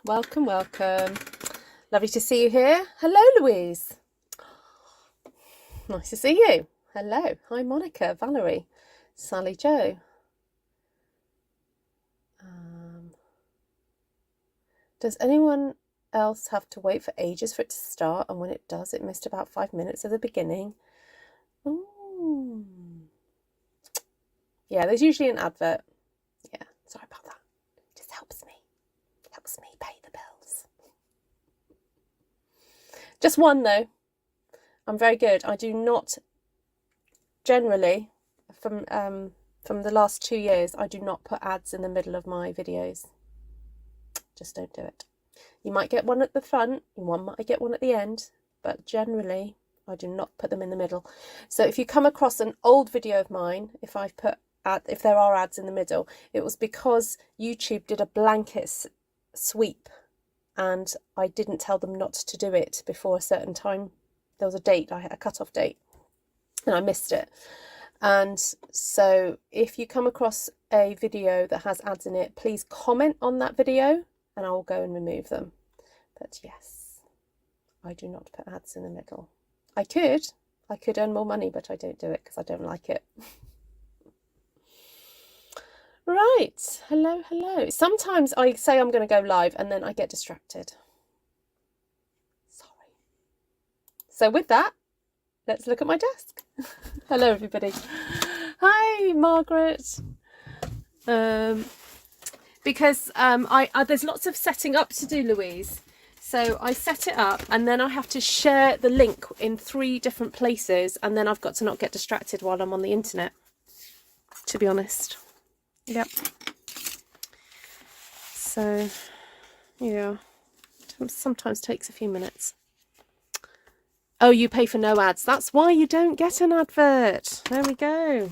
Welcome, welcome. Lovely to see you here. Hello, Louise. Nice to see you. Hello. Hi, Monica, Valerie, Sally Joe. Does anyone else have to wait for ages for it to start? And when it does, it missed about 5 minutes of the beginning. Ooh. Yeah, there's usually an advert. Yeah, sorry about that. It just helps me pay the bills. Just one though. I'm very good. I do not generally, from the last 2 years, I do not put ads in the middle of my videos. Just don't do it. You might get one at the front, you might get one at the end, but generally I do not put them in the middle. So if you come across an old video of mine, if there are ads in the middle, it was because YouTube did a blanket sweep and I didn't tell them not to do it before a certain time. There was a date, a cut-off date, and I missed it. And so if you come across a video that has ads in it, please comment on that video and I will go and remove them. But yes, I do not put ads in the middle. I could earn more money, but I don't do it because I don't like it. Right, hello, hello. Sometimes I say I'm going to go live and then I get distracted. Sorry. So with that, let's look at my desk. Hello, everybody. Hi, Margaret. Because there's lots of setting up to do, Louise. So I set it up and then I have to share the link in 3 different places and then I've got to not get distracted while I'm on the internet, to be honest. Yep. So, yeah, sometimes takes a few minutes. Oh, you pay for no ads. That's why you don't get an advert. There we go.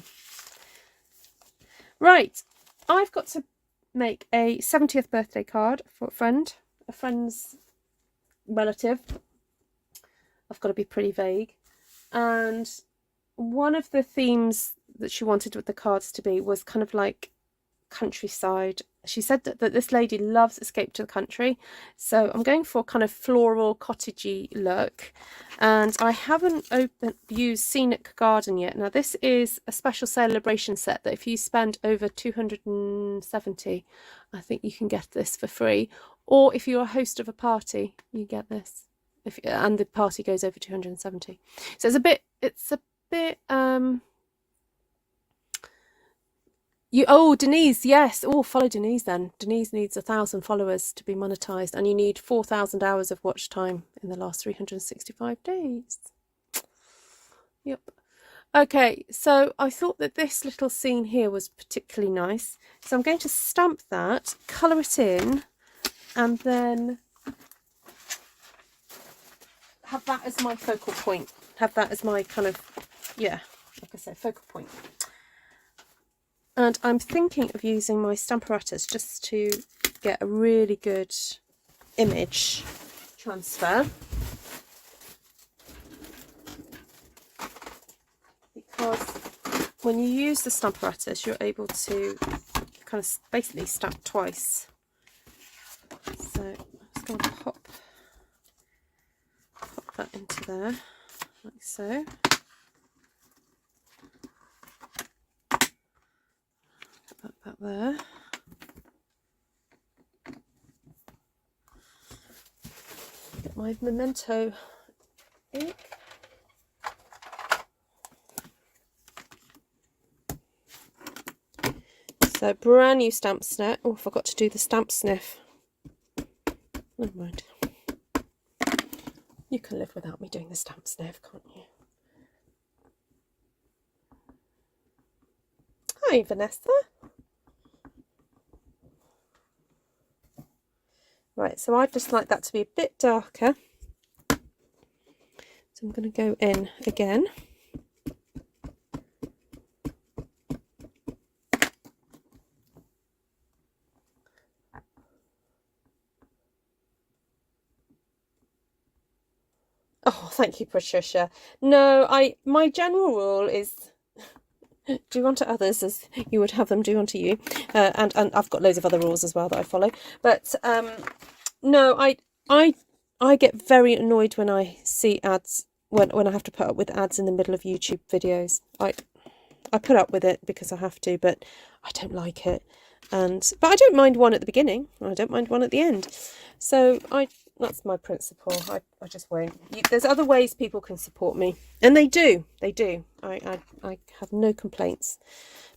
Right, I've got to make a 70th birthday card for a friend's relative. I've got to be pretty vague. And one of the themes that she wanted with the cards to be was kind of like countryside. She said that this lady loves Escape to the Country, so I'm going for kind of floral cottagey look. And I haven't used Scenic Garden yet. Now this is a special celebration set that if you spend over 270, I think you can get this for free, or if you're a host of a party you get this, and the party goes over 270. So it's a bit Denise, yes. Oh, follow Denise then. Denise needs 1,000 followers to be monetized, and you need 4,000 hours of watch time in the last 365 days. Yep. Okay, so I thought that this little scene here was particularly nice. So I'm going to stamp that, colour it in, and then have that as my focal point. Have that as my kind of, yeah, like I said, focal point. And I'm thinking of using my Stamparatus just to get a really good image transfer. Because when you use the Stamparatus, you're able to kind of basically stamp twice. So I'm just going to pop that into there, like so. Put that there. Get my memento ink. So brand new stamp set. Oh, I forgot to do the stamp sniff. Never mind. You can live without me doing the stamp sniff, can't you? Hi, Vanessa. Right, so I'd just like that to be a bit darker. So I'm going to go in again. Oh, thank you, Patricia. No, my general rule is do unto others as you would have them do unto you. And I've got loads of other rules as well that I follow. But No, I get very annoyed when I see ads, when I have to put up with ads in the middle of YouTube videos. I put up with it because I have to, but I don't like it. But I don't mind one at the beginning. I don't mind one at the end. So that's my principle. I just won't. There's other ways people can support me, and they do. They do. I have no complaints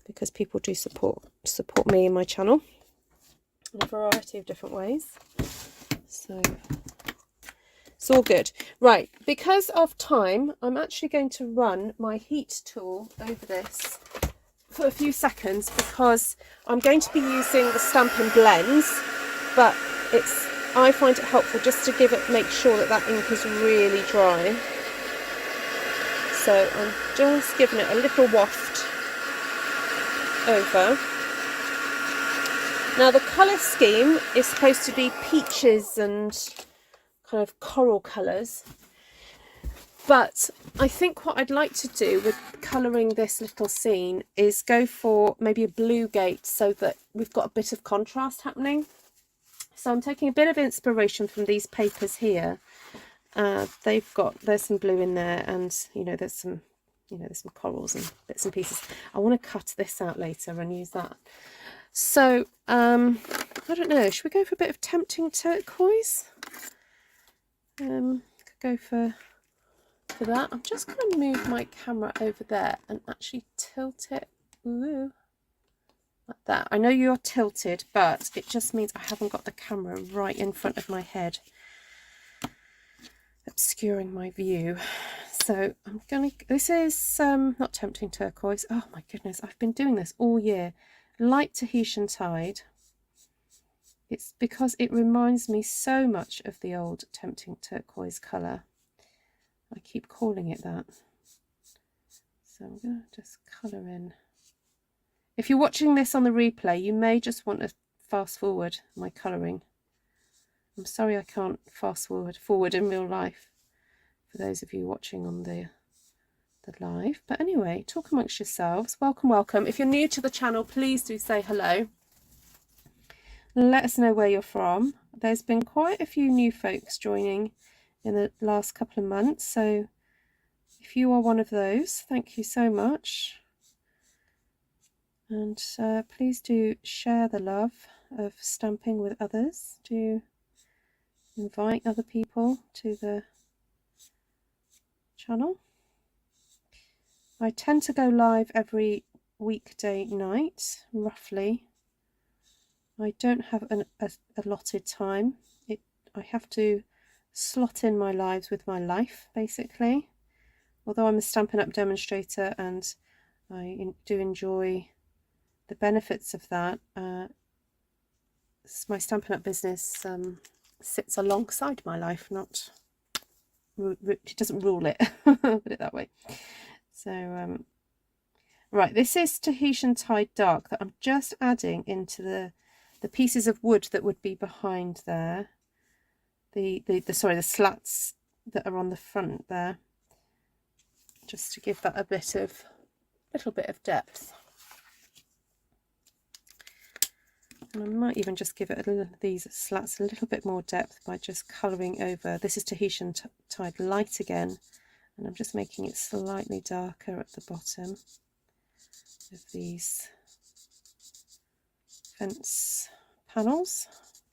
because people do support me and my channel in a variety of different ways. So it's all good. Right, because of time, I'm actually going to run my heat tool over this for a few seconds because I'm going to be using the Stampin' Blends, but I find it helpful just to make sure that ink is really dry. So I'm just giving it a little waft over. Now the colour scheme is supposed to be peaches and kind of coral colours, but I think what I'd like to do with colouring this little scene is go for maybe a blue gate so that we've got a bit of contrast happening. So I'm taking a bit of inspiration from these papers here. There's some blue in there, and there's some corals and bits and pieces. I want to cut this out later and use that. So I don't know, should we go for a bit of tempting turquoise? Could go for that. I'm just going to move my camera over there and actually tilt it like that. I know you're tilted, but it just means I haven't got the camera right in front of my head, obscuring my view. So I'm gonna, this is not tempting turquoise. Oh my goodness, I've been doing this all year. Light Tahitian Tide. It's because it reminds me so much of the old tempting turquoise colour. I keep calling it that. So I'm going to just colour in. If you're watching this on the replay, you may just want to fast forward my colouring. I'm sorry I can't fast forward in real life for those of you watching on the live. But anyway, talk amongst yourselves. Welcome, welcome. If you're new to the channel, please do say hello. Let us know where you're from. There's been quite a few new folks joining in the last couple of months, so if you are one of those, thank you so much. And please do share the love of stamping with others. Do invite other people to the channel. I tend to go live every weekday night, roughly. I don't have an allotted time. I have to slot in my lives with my life, basically. Although I'm a Stampin' Up demonstrator and I do enjoy the benefits of that, my Stampin' Up business sits alongside my life, not it doesn't rule it. Put it that way. So right, this is Tahitian Tide Dark that I'm just adding into the pieces of wood that would be behind there. The slats that are on the front there, just to give that a little bit of depth. And I might even just give it these slats a little bit more depth by just colouring over. This is Tahitian Tide Light again, and I'm just making it slightly darker at the bottom of these fence panels,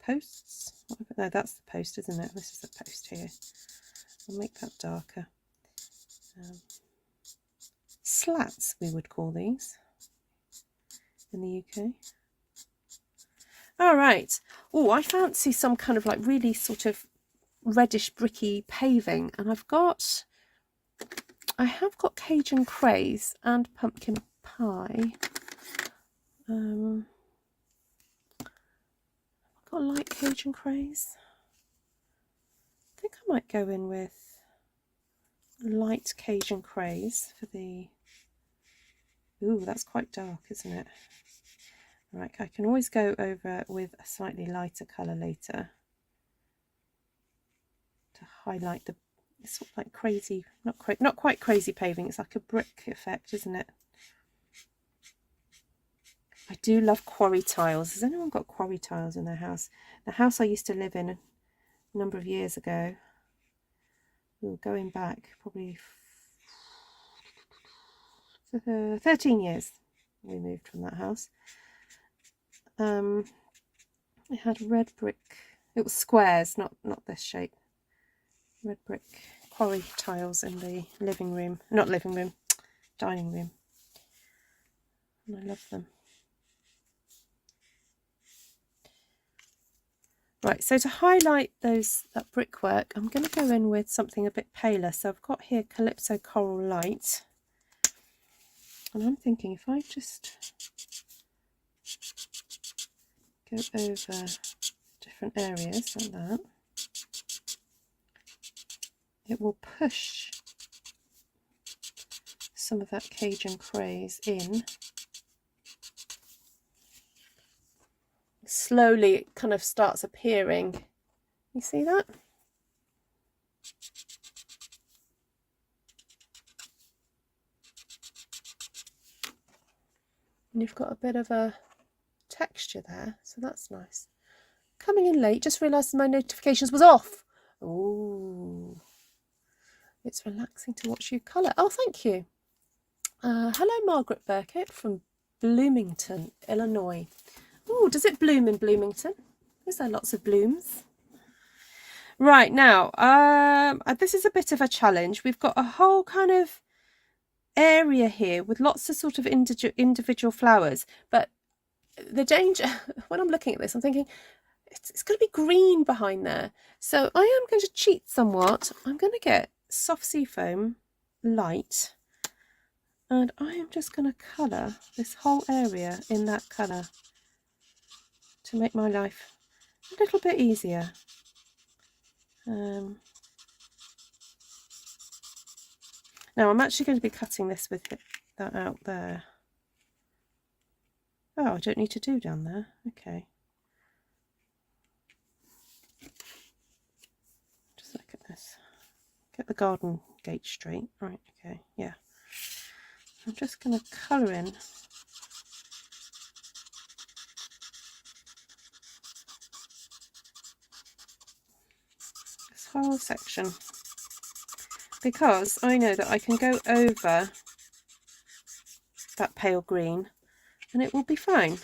posts. No, that's the post, isn't it? This is the post here. I'll make that darker. Slats, we would call these in the UK. All right. Oh, I fancy some kind of like really sort of reddish bricky paving, and I have got Cajun Craze and pumpkin pie. I've got a light Cajun Craze. I think I might go in with light Cajun Craze for the... Ooh, that's quite dark, isn't it? Right, I can always go over with a slightly lighter colour later to highlight the... It's sort of like crazy, not quite crazy paving. It's like a brick effect, isn't it? I do love quarry tiles. Has anyone got quarry tiles in their house? The house I used to live in a number of years ago. We were going back probably 13 years we moved from that house. It had red brick, it was squares, not this shape, red brick quarry tiles in the living room, not living room, dining room, and I love them. Right, so to highlight that brickwork, I'm going to go in with something a bit paler. So I've got here Calypso Coral Light, and I'm thinking if I just go over different areas like that, it will push some of that Cajun craze in. Slowly it kind of starts appearing. You see that? And you've got a bit of a texture there, so that's nice. Coming in late, just realised my notifications was off. Ooh, it's relaxing to watch you colour. Oh, thank you. Hello, Margaret Burkett from Bloomington, Illinois. Oh, does it bloom in Bloomington? Is there lots of blooms? Right, now, this is a bit of a challenge. We've got a whole kind of area here with lots of sort of individual flowers, but the danger, when I'm looking at this, I'm thinking, it's going to be green behind there. So I am going to cheat somewhat. I'm going to get soft seafoam light, and I am just going to colour this whole area in that colour to make my life a little bit easier. Now I'm actually going to be cutting this with that out there. Oh, I don't need to do down there. Okay. Just look at this. Get the garden gate straight. Right, okay, yeah. I'm just going to colour in this whole section, because I know that I can go over that pale green and it will be fine,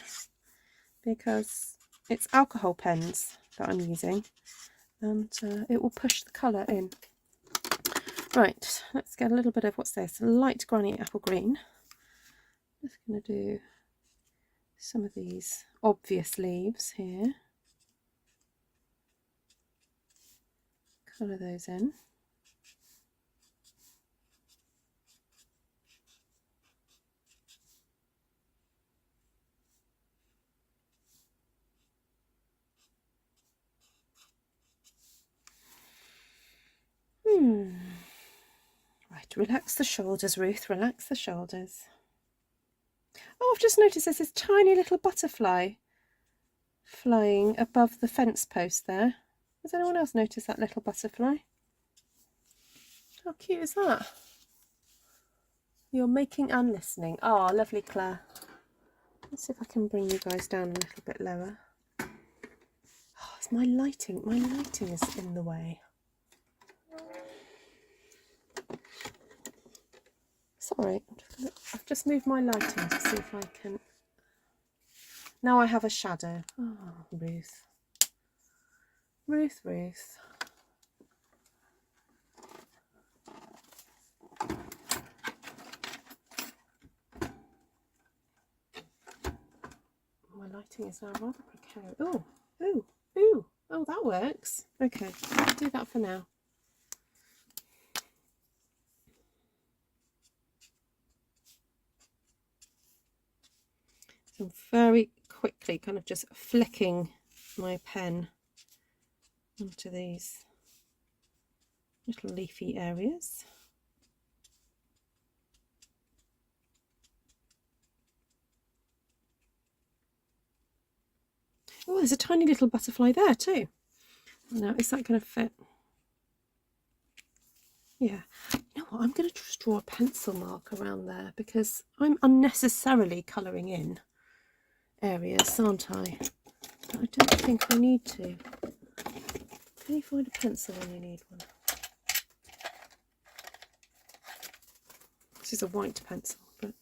because it's alcohol pens that I'm using, and it will push the colour in. Right, let's get a little bit of, what's this, light granny apple green. Just going to do some of these obvious leaves here, colour those in. Right, relax the shoulders, Ruth, relax the shoulders. Oh, I've just noticed there's this tiny little butterfly flying above the fence post there. Has anyone else noticed that little butterfly? How cute is that? You're making and listening. Oh, lovely, Claire. Let's see if I can bring you guys down a little bit lower. Oh, it's my lighting. My lighting is in the way. Sorry, I've just moved my lighting to see if I can. Now I have a shadow. Oh, Ruth. Ruth, Ruth. My lighting is now rather precarious. Oh, ooh, ooh. Oh, that works. Okay, I'll do that for now. So I'm very quickly kind of just flicking my pen onto these little leafy areas. Oh, there's a tiny little butterfly there too. Now, is that going to fit? Yeah. You know what? I'm going to just draw a pencil mark around there, because I'm unnecessarily colouring in areas, aren't I? I don't think I need to. Can you find a pencil when you need one? This is a white pencil, but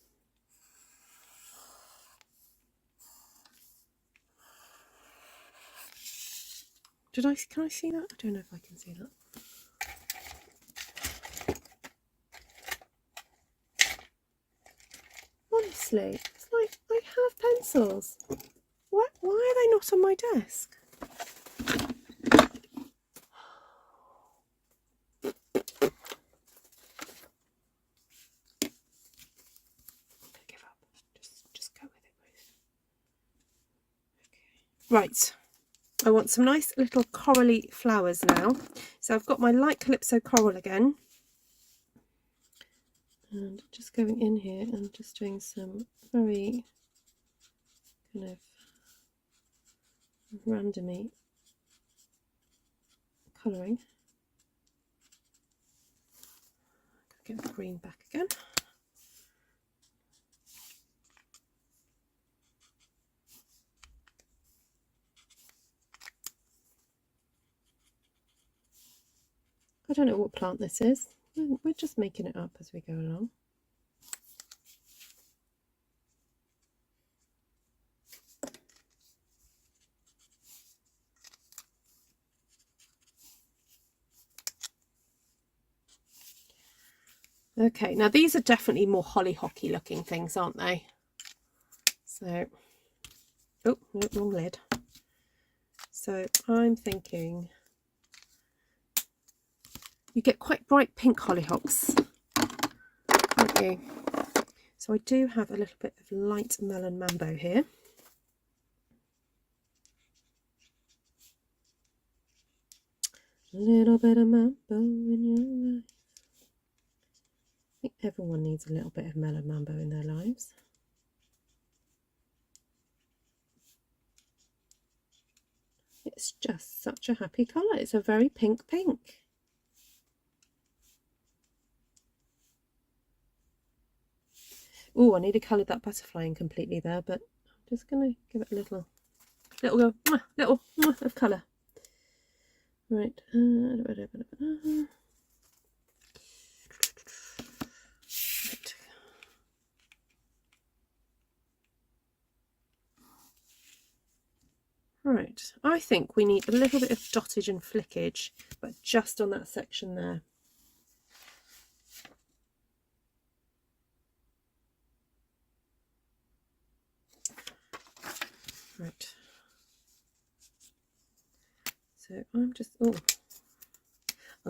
can I see that? I don't know if I can see that. Honestly, it's like I have pencils. Why are they not on my desk? Give up. Just go with it, Ruth. Okay. Right. I want some nice little corally flowers now. So I've got my light Calypso coral again. And just going in here and just doing some very kind of randomy colouring. Get the green back again. I don't know what plant this is. We're just making it up as we go along. Okay, now these are definitely more hollyhocky looking things, aren't they? So, oh, no, wrong lid. So I'm thinking you get quite bright pink hollyhocks, don't you? So I do have a little bit of light melon mambo here. A little bit of mambo in your life. I think everyone needs a little bit of melon mambo in their lives. It's just such a happy colour. It's a very pink. Oh, I nearly coloured that butterfly in completely there, but I'm just going to give it a little of colour. Right. Right, I think we need a little bit of dottage and flickage, but just on that section there. Right. So I'm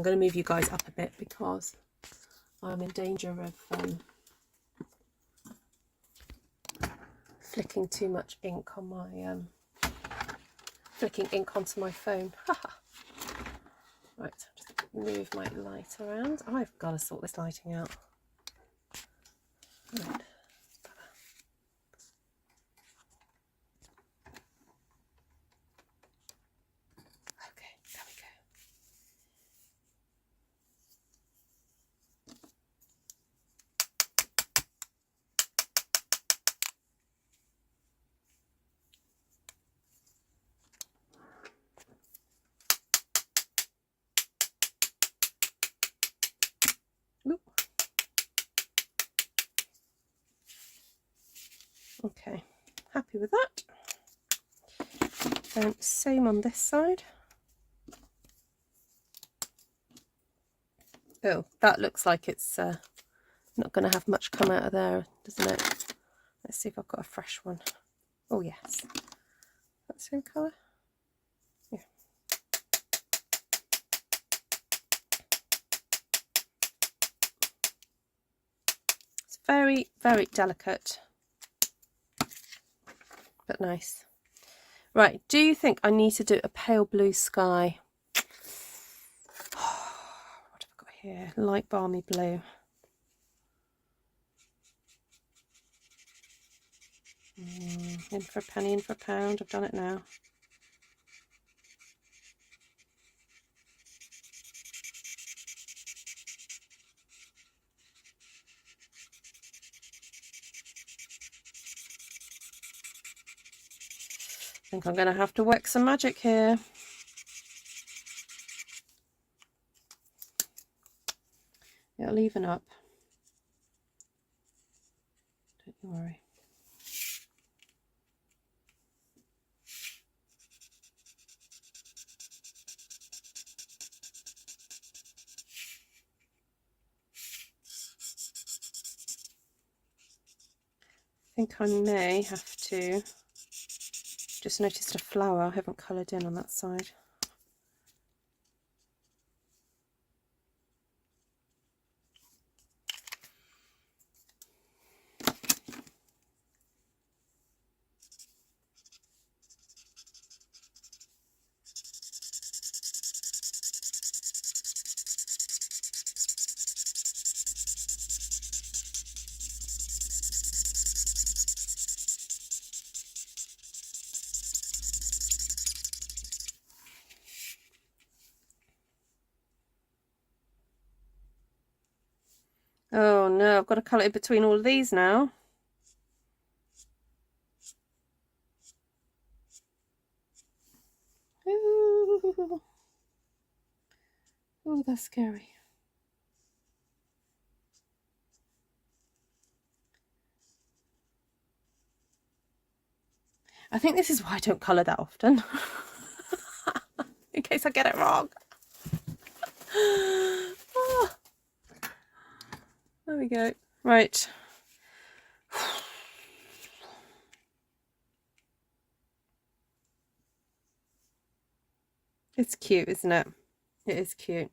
going to move you guys up a bit because I'm in danger of flicking too much ink on my flicking ink onto my phone. Right, just move my light around. I've got to sort this lighting out. Right. Okay, there we go. Okay, happy with that. Then same on this side. Oh, that looks like it's not going to have much come out of there, doesn't it? Let's see if I've got a fresh one. Oh yes, that same colour. Yeah. It's very, very delicate, but nice. Right, do you think I need to do a pale blue sky? What have I got here? Light balmy blue. In for a penny, in for a pound. I've done it now. I think I'm going to have to work some magic here. It'll even up. Don't you worry. I think I may have to, just noticed a flower I haven't coloured in on that side. Oh no, I've got to colour it between all of these now. Ooh. Oh, that's scary. I think this is why I don't colour that often. In case I get it wrong. Oh. There we go. Right. It's cute, isn't it? It is cute.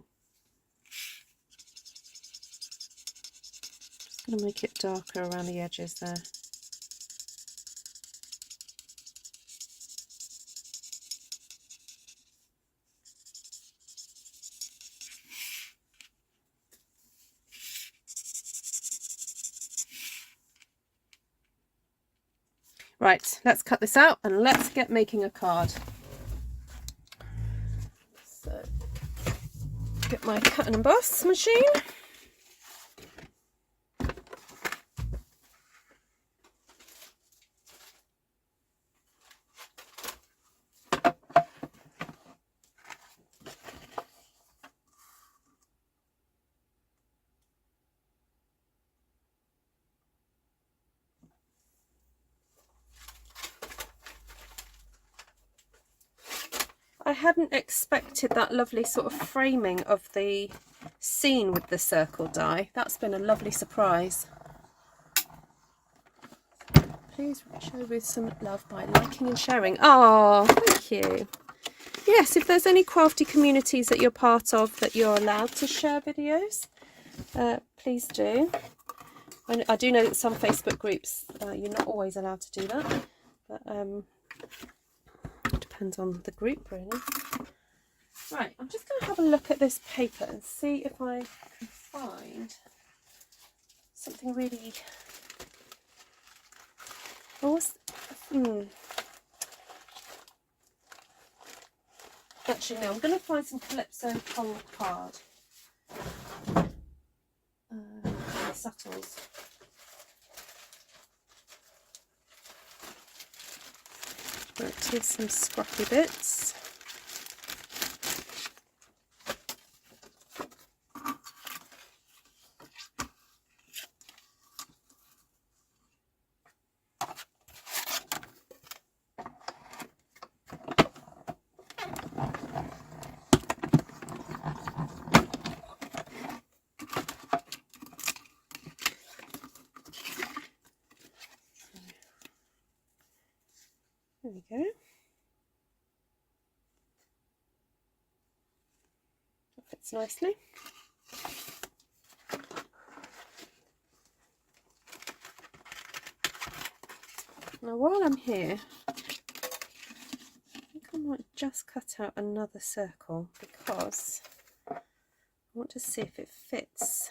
Just going to make it darker around the edges there. Right, let's cut this out and let's get making a card. So, get my cut and emboss machine. I hadn't expected that lovely sort of framing of the scene with the circle die. That's been a lovely surprise. Please show with some love by liking and sharing. Oh, thank you. Yes, if there's any crafty communities that you're part of that you're allowed to share videos, please do. I do know that some Facebook groups you're not always allowed to do that, but it depends on the group really. Right, I'm just going to have a look at this paper and see if I can find something really... Actually, no, I'm going to find some Calypso Pong card. Subtles. Right, here's some scrappy bits. There we go. That fits nicely. Now while I'm here, I think I might just cut out another circle because I want to see if it fits.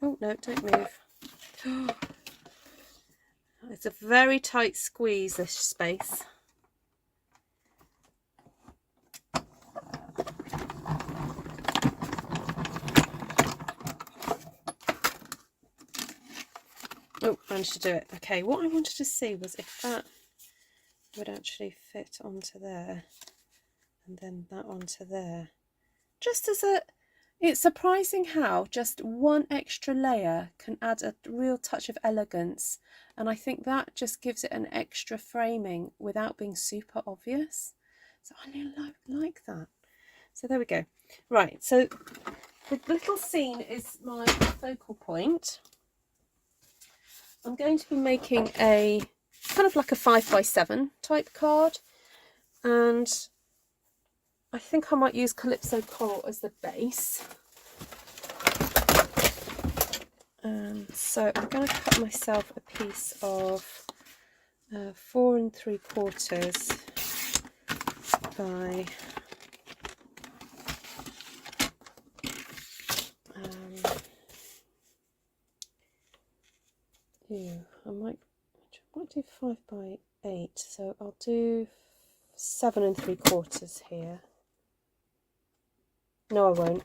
Oh no, don't move. It's a very tight squeeze, this space. Oh, managed to do it. Okay, what I wanted to see was if that would actually fit onto there, and then that onto there. Just as a, it's surprising how just one extra layer can add a real touch of elegance, and I think that just gives it an extra framing without being super obvious. So I really like that. So there we go. Right, so the little scene is my focal point. I'm going to be making a kind of like a 5x7 type card, and I think I might use Calypso Coral as the base. So I'm going to cut myself a piece of 4 3/4 by I might do 5x8, so I'll do 7 3/4 here. No, I won't.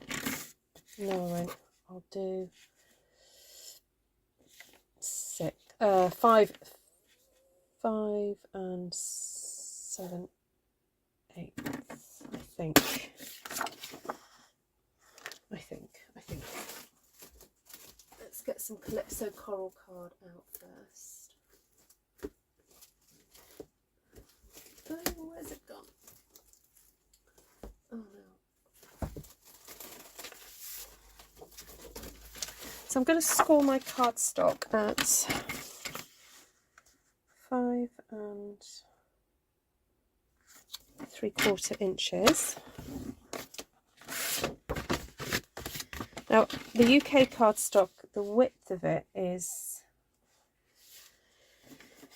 No, I won't. I'll do 5 and 7/8, I think. Let's get some Calypso Coral card out first. Oh, where's it gone? Oh no. So I'm going to score my cardstock at 5 3/4 inches. Now, the UK cardstock, the width of it is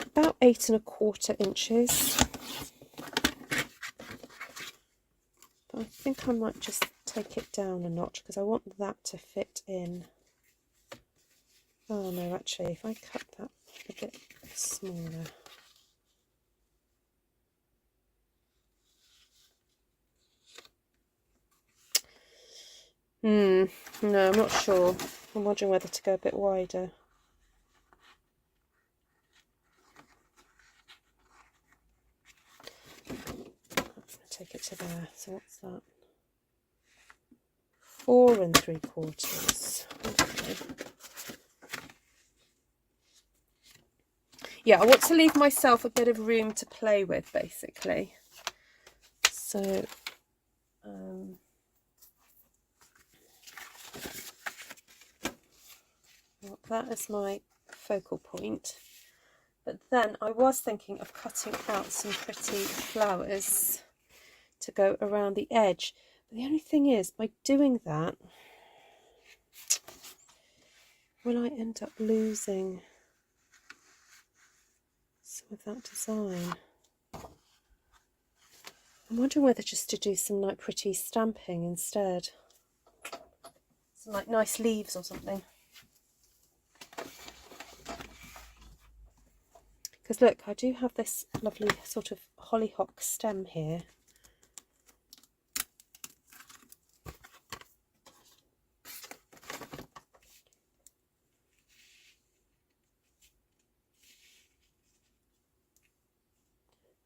about 8 1/4 inches. But I think I might just take it down a notch because I want that to fit in. Oh no, actually, if I cut that a bit smaller. No, I'm not sure. I'm wondering whether to go a bit wider. Take it to there. So what's that? 4 3/4. Okay. Yeah, I want to leave myself a bit of room to play with, basically. So, well, that is my focal point. But then I was thinking of cutting out some pretty flowers to go around the edge. But the only thing is, by doing that, will I end up losing some of that design? I'm wondering whether just to do some like pretty stamping instead. Some like nice leaves or something. Because look, I do have this lovely sort of hollyhock stem here.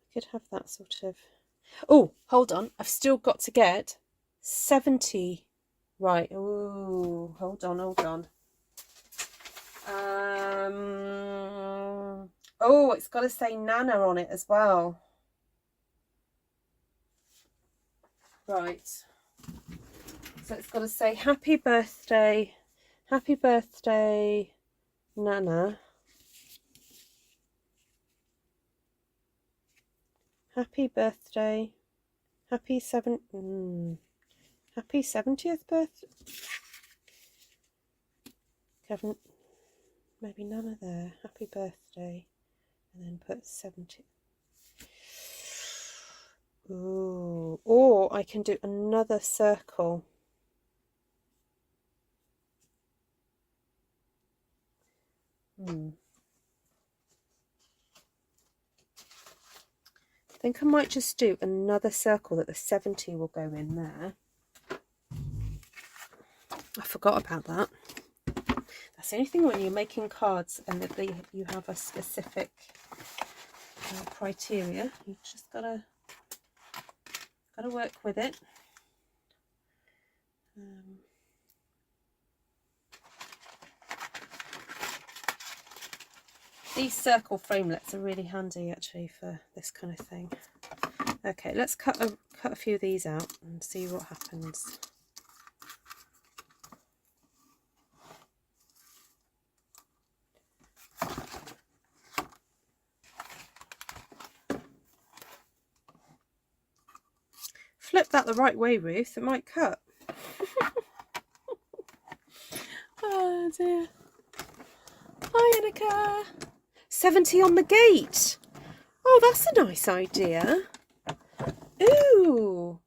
I could have that sort of... Oh, hold on. I've still got to get 70 right. Oh, hold on. Oh, it's got to say Nana on it as well. Right. So it's got to say happy birthday, Nana. Happy birthday, happy 70th birthday. Kevin, maybe Nana there. Happy birthday, and then put 70. Ooh, or I can do another circle. I think I might just do another circle that the 70 will go in there. I forgot about that. The That's the only thing when you're making cards and that you have a specific criteria. You just gotta work with it. These circle framelits are really handy actually for this kind of thing. Okay, let's cut a few of these out and see what happens. Flip that the right way, Ruth, it might cut. Oh dear. Hi, Annika. 70 on the gate. Oh, that's a nice idea. Ooh.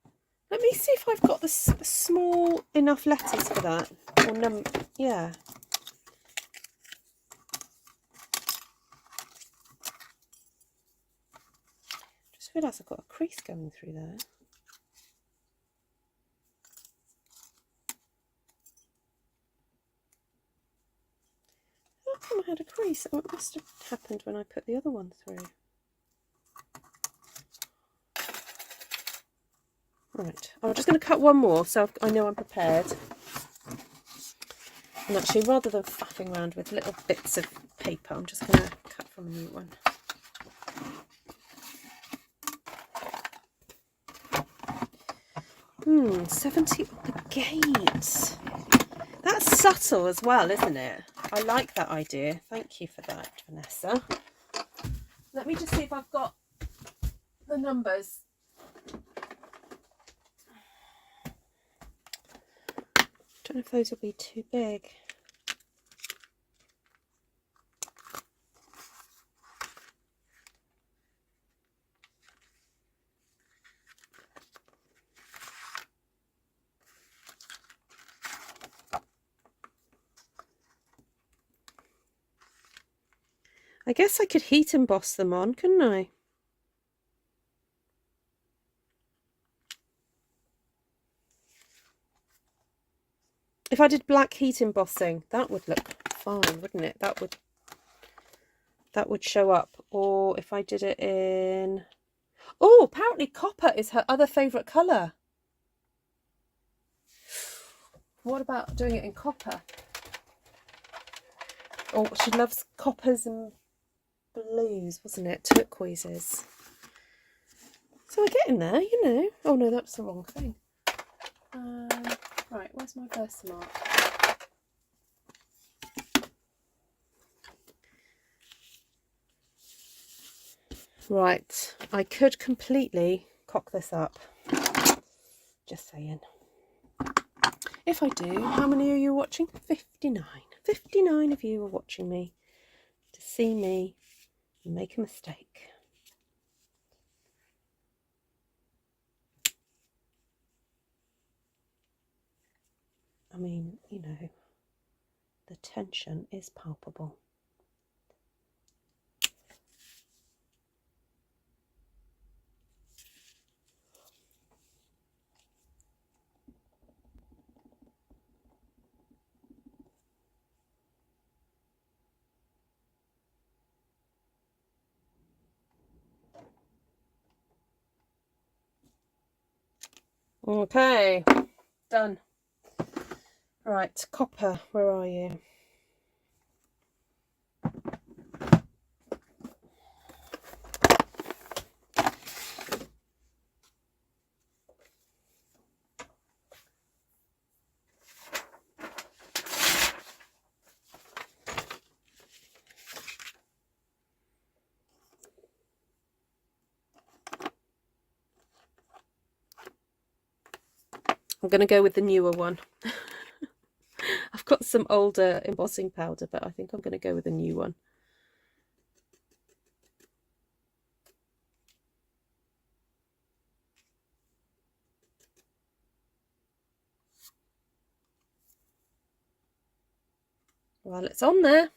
Let me see if I've got the small enough letters for that. Or yeah. Just realised I've got a crease going through there. How come I had a crease? Oh, it must have happened when I put the other one through. Right, I'm just going to cut one more so I know I'm prepared. And actually, rather than faffing around with little bits of paper, I'm just going to cut from a new one. 70 on the gate. That's subtle as well, isn't it? I like that idea. Thank you for that, Vanessa. Let me just see if I've got the numbers. Don't know if those will be too big. I guess I could heat emboss them on, couldn't I? If I did black heat embossing, that would look fine, wouldn't it? That would show up. Or if I did it in... Oh, apparently copper is her other favourite colour. What about doing it in copper? Oh, she loves coppers and blues, wasn't it? Turquoises. So we're getting there, you know. Oh no, that's the wrong thing. Right, where's my Versamark? Right, I could completely cock this up. Just saying. If I do, how many are you watching? 59. 59 of you are watching me to see me make a mistake. I mean, you know, the tension is palpable. Okay, done. Right, copper, where are you? I'm going to go with the newer one. I've got some older embossing powder, but I think I'm going to go with a new one. Well, it's on there.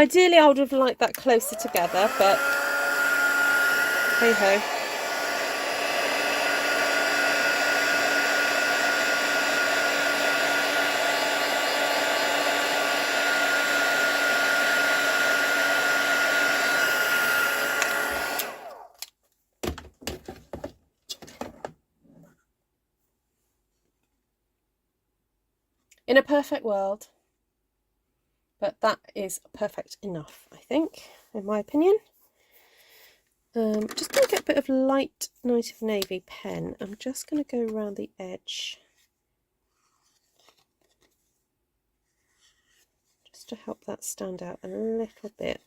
Ideally I would have liked that closer together, but hey ho. In a perfect world, but that is perfect enough, I think, in my opinion. Just going to get a bit of light Night of Navy pen. I'm just going to go around the edge, just to help that stand out a little bit.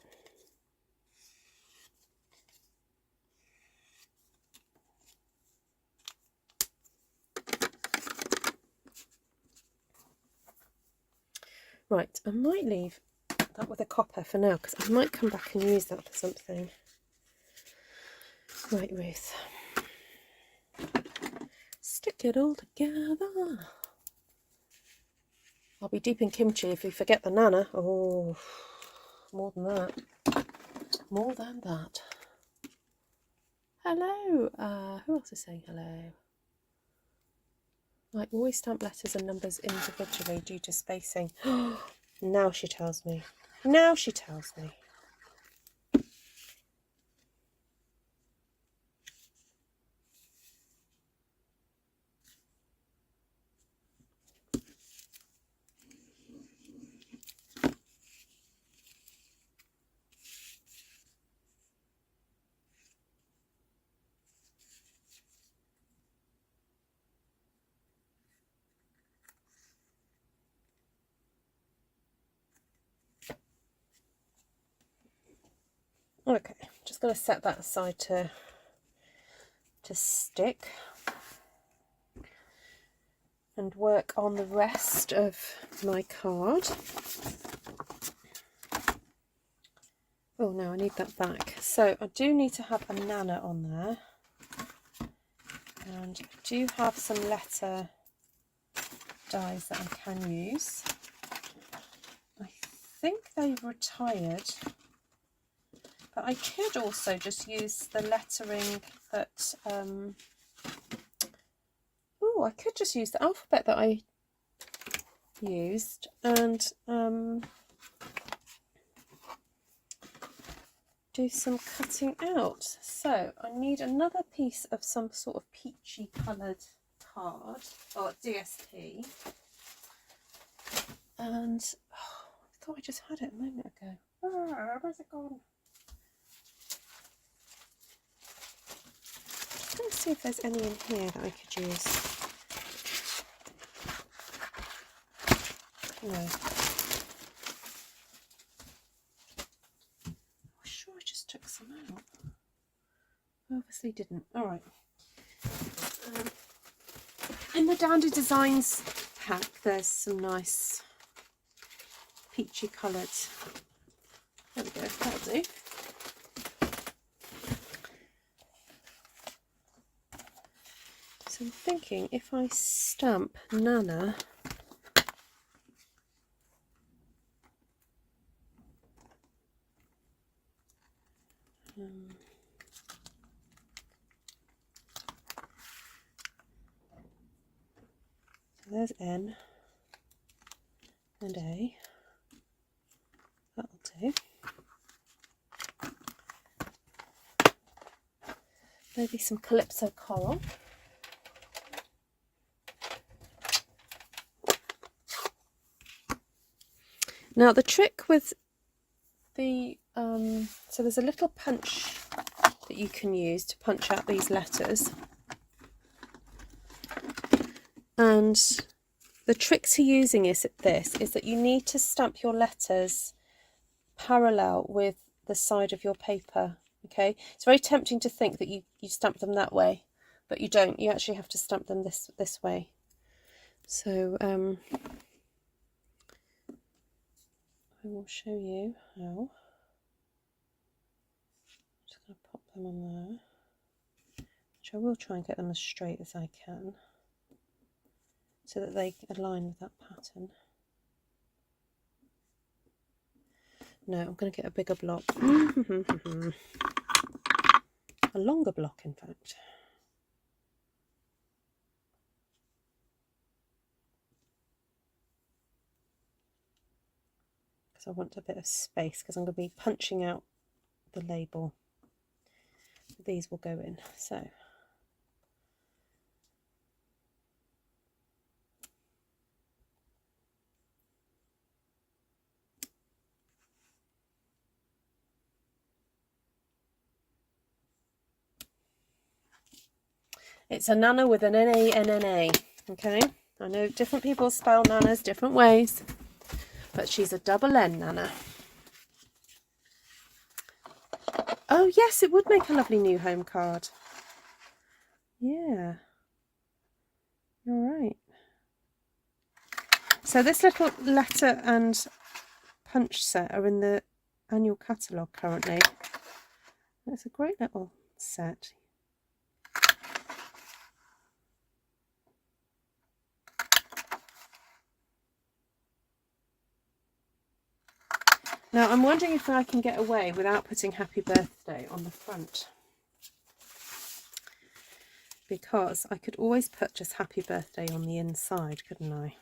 Right, I might leave that with a copper for now, because I might come back and use that for something. Right, Ruth. Stick it all together. I'll be deep in kimchi if we forget the nana. Oh, more than that. More than that. Hello. Who else is saying hello? I always stamp letters and numbers individually due to spacing. Now she tells me. Now she tells me. Okay, just going to set that aside to stick and work on the rest of my card. Oh no, I need that back. So I do need to have a nana on there, and I do have some letter dies that I can use. I think they've retired, but I could also just use the lettering that oh, I could just use the alphabet that I used and do some cutting out. So I need another piece of some sort of peachy coloured card or DSP, and oh, I thought I just had it a moment ago. Where's it gone? Just going to see if there's any in here that I could use. No. I'm sure I just took some out. Obviously didn't. Alright. In the Dandy Designs pack there's some nice peachy coloured. There we go, that'll do. So I'm thinking if I stamp Nana so there's N and A, that'll do. Maybe some Calypso coral. Now the trick with the so there's a little punch that you can use to punch out these letters, and the trick to using this is that you need to stamp your letters parallel with the side of your paper. Okay, it's very tempting to think that you stamp them that way, but you don't. You actually have to stamp them this way. So I will show you how. Just going to pop them on there, which I will try and get them as straight as I can so that they align with that pattern. No, I'm going to get a bigger block. A longer block, in fact. Because I want a bit of space, because I'm going to be punching out the label. These will go in, so. It's a Nana with an N-A-N-N-A, okay? I know different people spell Nanas different ways, but she's a double N Nana. Oh yes, it would make a lovely new home card. Yeah, you're right. So this little letter and punch set are in the annual catalogue currently. It's a great little set. Now I'm wondering if I can get away without putting Happy Birthday on the front, because I could always put just Happy Birthday on the inside, couldn't I?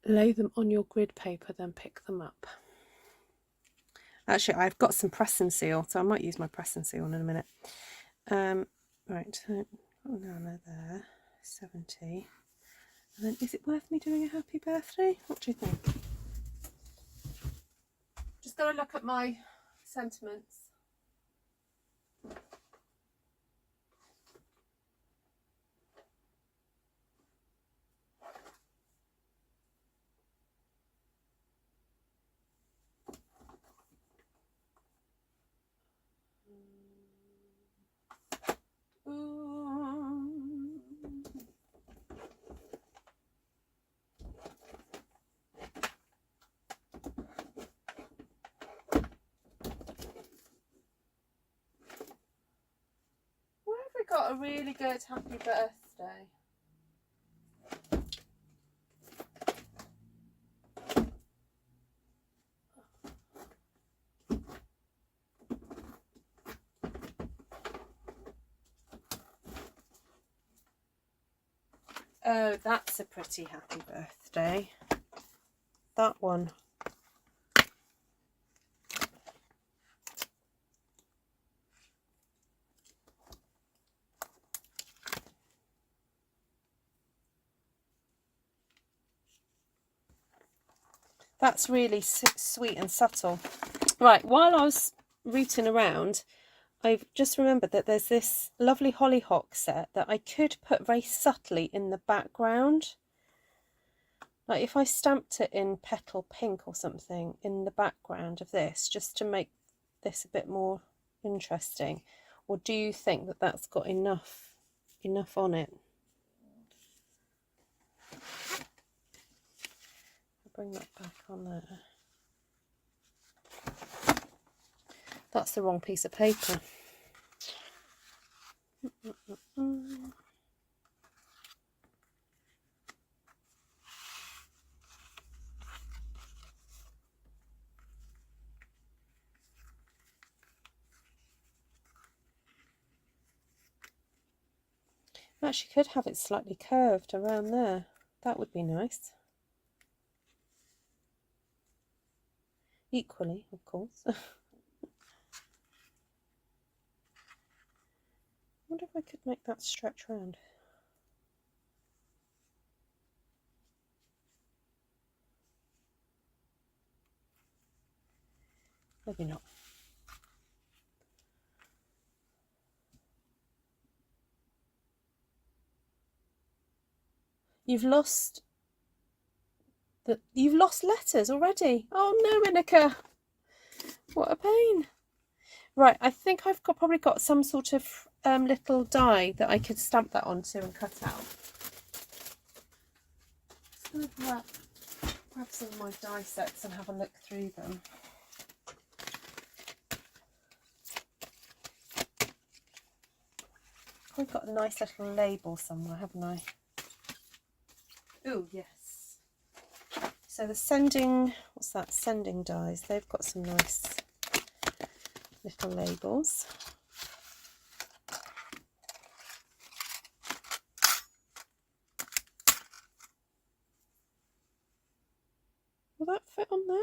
Lay them on your grid paper, then pick them up. Actually, I've got some press and seal, so I might use my press and seal in a minute. Right, so Nana there, 70. And then, is it worth me doing a Happy Birthday? What do you think? Just got to look at my sentiments. Got a really good Happy Birthday. Oh, that's a pretty Happy Birthday. That one. That's really sweet and subtle. Right, while I was rooting around, I've just remembered that there's this lovely hollyhock set that I could put very subtly in the background. Like if I stamped it in petal pink or something in the background of this, just to make this a bit more interesting. Or do you think that that's got enough on it? Bring that back on there. That's the wrong piece of paper. Actually could have it slightly curved around there. That would be nice. Equally, of course. I wonder if I could make that stretch round. Maybe not. You've lost that you've lost letters already. Oh no, Inika. What a pain. Right, I think I've probably got some sort of little die that I could stamp that onto and cut out. Just going to grab some of my die sets and have a look through them. I've got a nice little label somewhere, haven't I? Oh, yes. So the sending, what's that? Sending dies. They've got some nice little labels. Will that fit on there?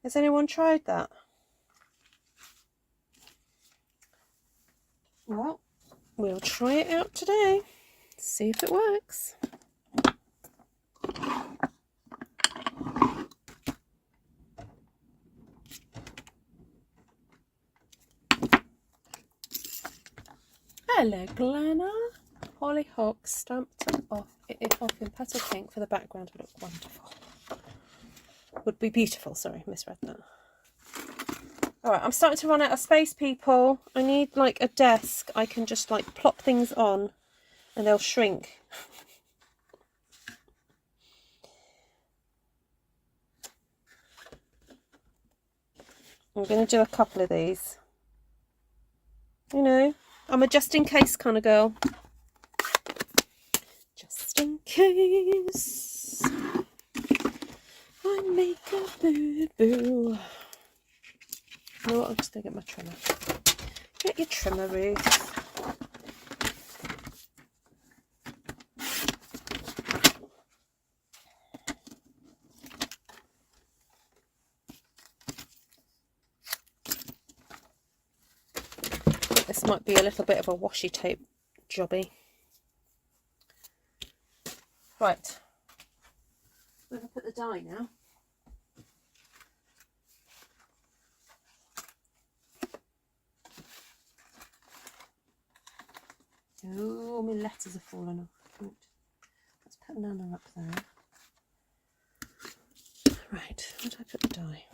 Has anyone tried that? Well, we'll try it out today. See if it works. Hello, Glenna. Hollyhock stamped off in petal pink for the background would look wonderful. Would be beautiful. Sorry, misread that. All right, I'm starting to run out of space, people. I need like a desk I can just like plop things on and they'll shrink. I'm going to do a couple of these. You know, I'm a just in case kind of girl. Just in case I make a boo-boo. You know what, I'm just going to get my trimmer. Get your trimmer, Ruth. This might be a little bit of a washi tape jobby. Right. I'm going to put the die now. Oh, my letters are falling off. Let's put Nana up there. Right, where did I put the die?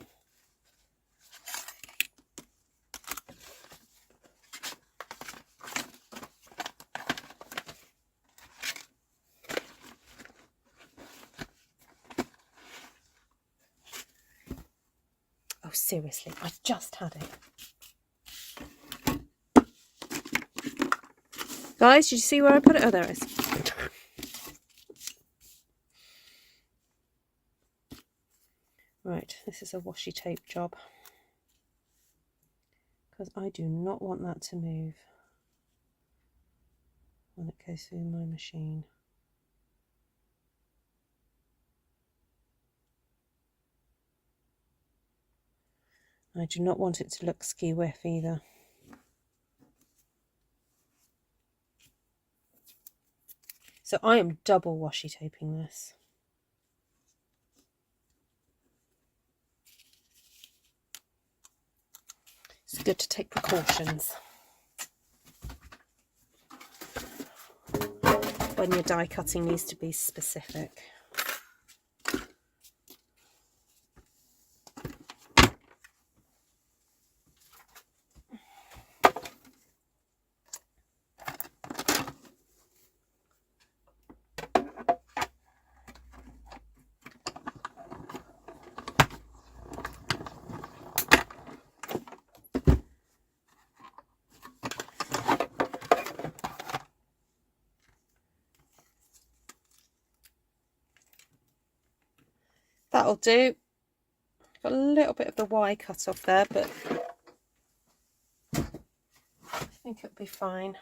Oh, seriously, I just had it. Guys, did you see where I put it? Oh, there it is. Right, this is a washi tape job. Because I do not want that to move when it goes through my machine. I do not want it to look ski-whiff either. So I am double washi taping this. It's good to take precautions when your die cutting needs to be specific. That'll do. Got a little bit of the Y cut off there, but I think it'll be fine.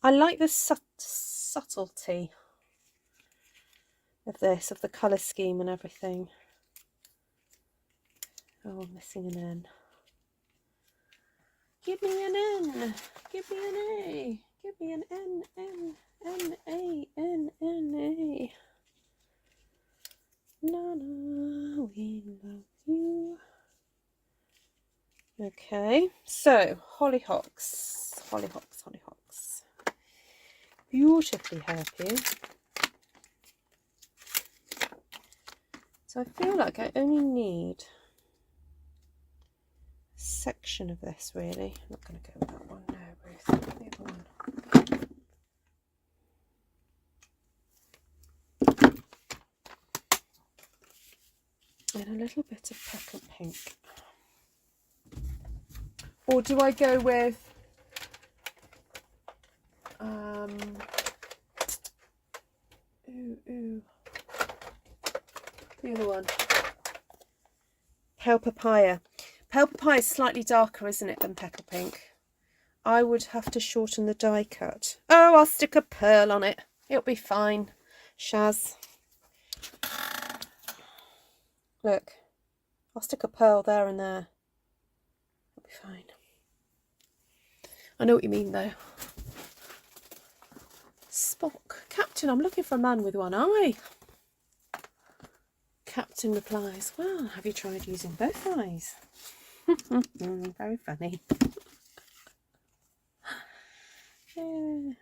I like the subtlety of this, of the colour scheme and everything. Oh, I'm missing an N. Give me an N. Give me an A. Give me an N, N, N, A, N, N, A. Nana, we love you. So hollyhocks, hollyhocks, hollyhocks. Beautifully hairpin. So I feel like I only need a section of this really. I'm not going to go with that one now, Ruth. The other one. And a little bit of petal pink. Or do I go with the other one? Pale papaya. Pale papaya is slightly darker, isn't it, than petal pink? I would have to shorten the die cut. Oh, I'll stick a pearl on it. It'll be fine. Shaz. Look. I'll stick a pearl there and there. It'll be fine. I know what you mean, though. Spock. Captain, I'm looking for a man with one eye. Captain replies, well, have you tried using both eyes? Very funny. Yeah.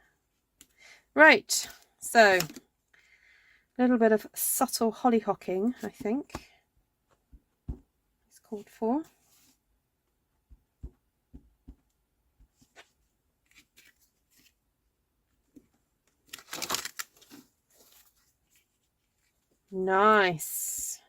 Right, so a little bit of subtle hollyhocking, I think it's called for. Nice.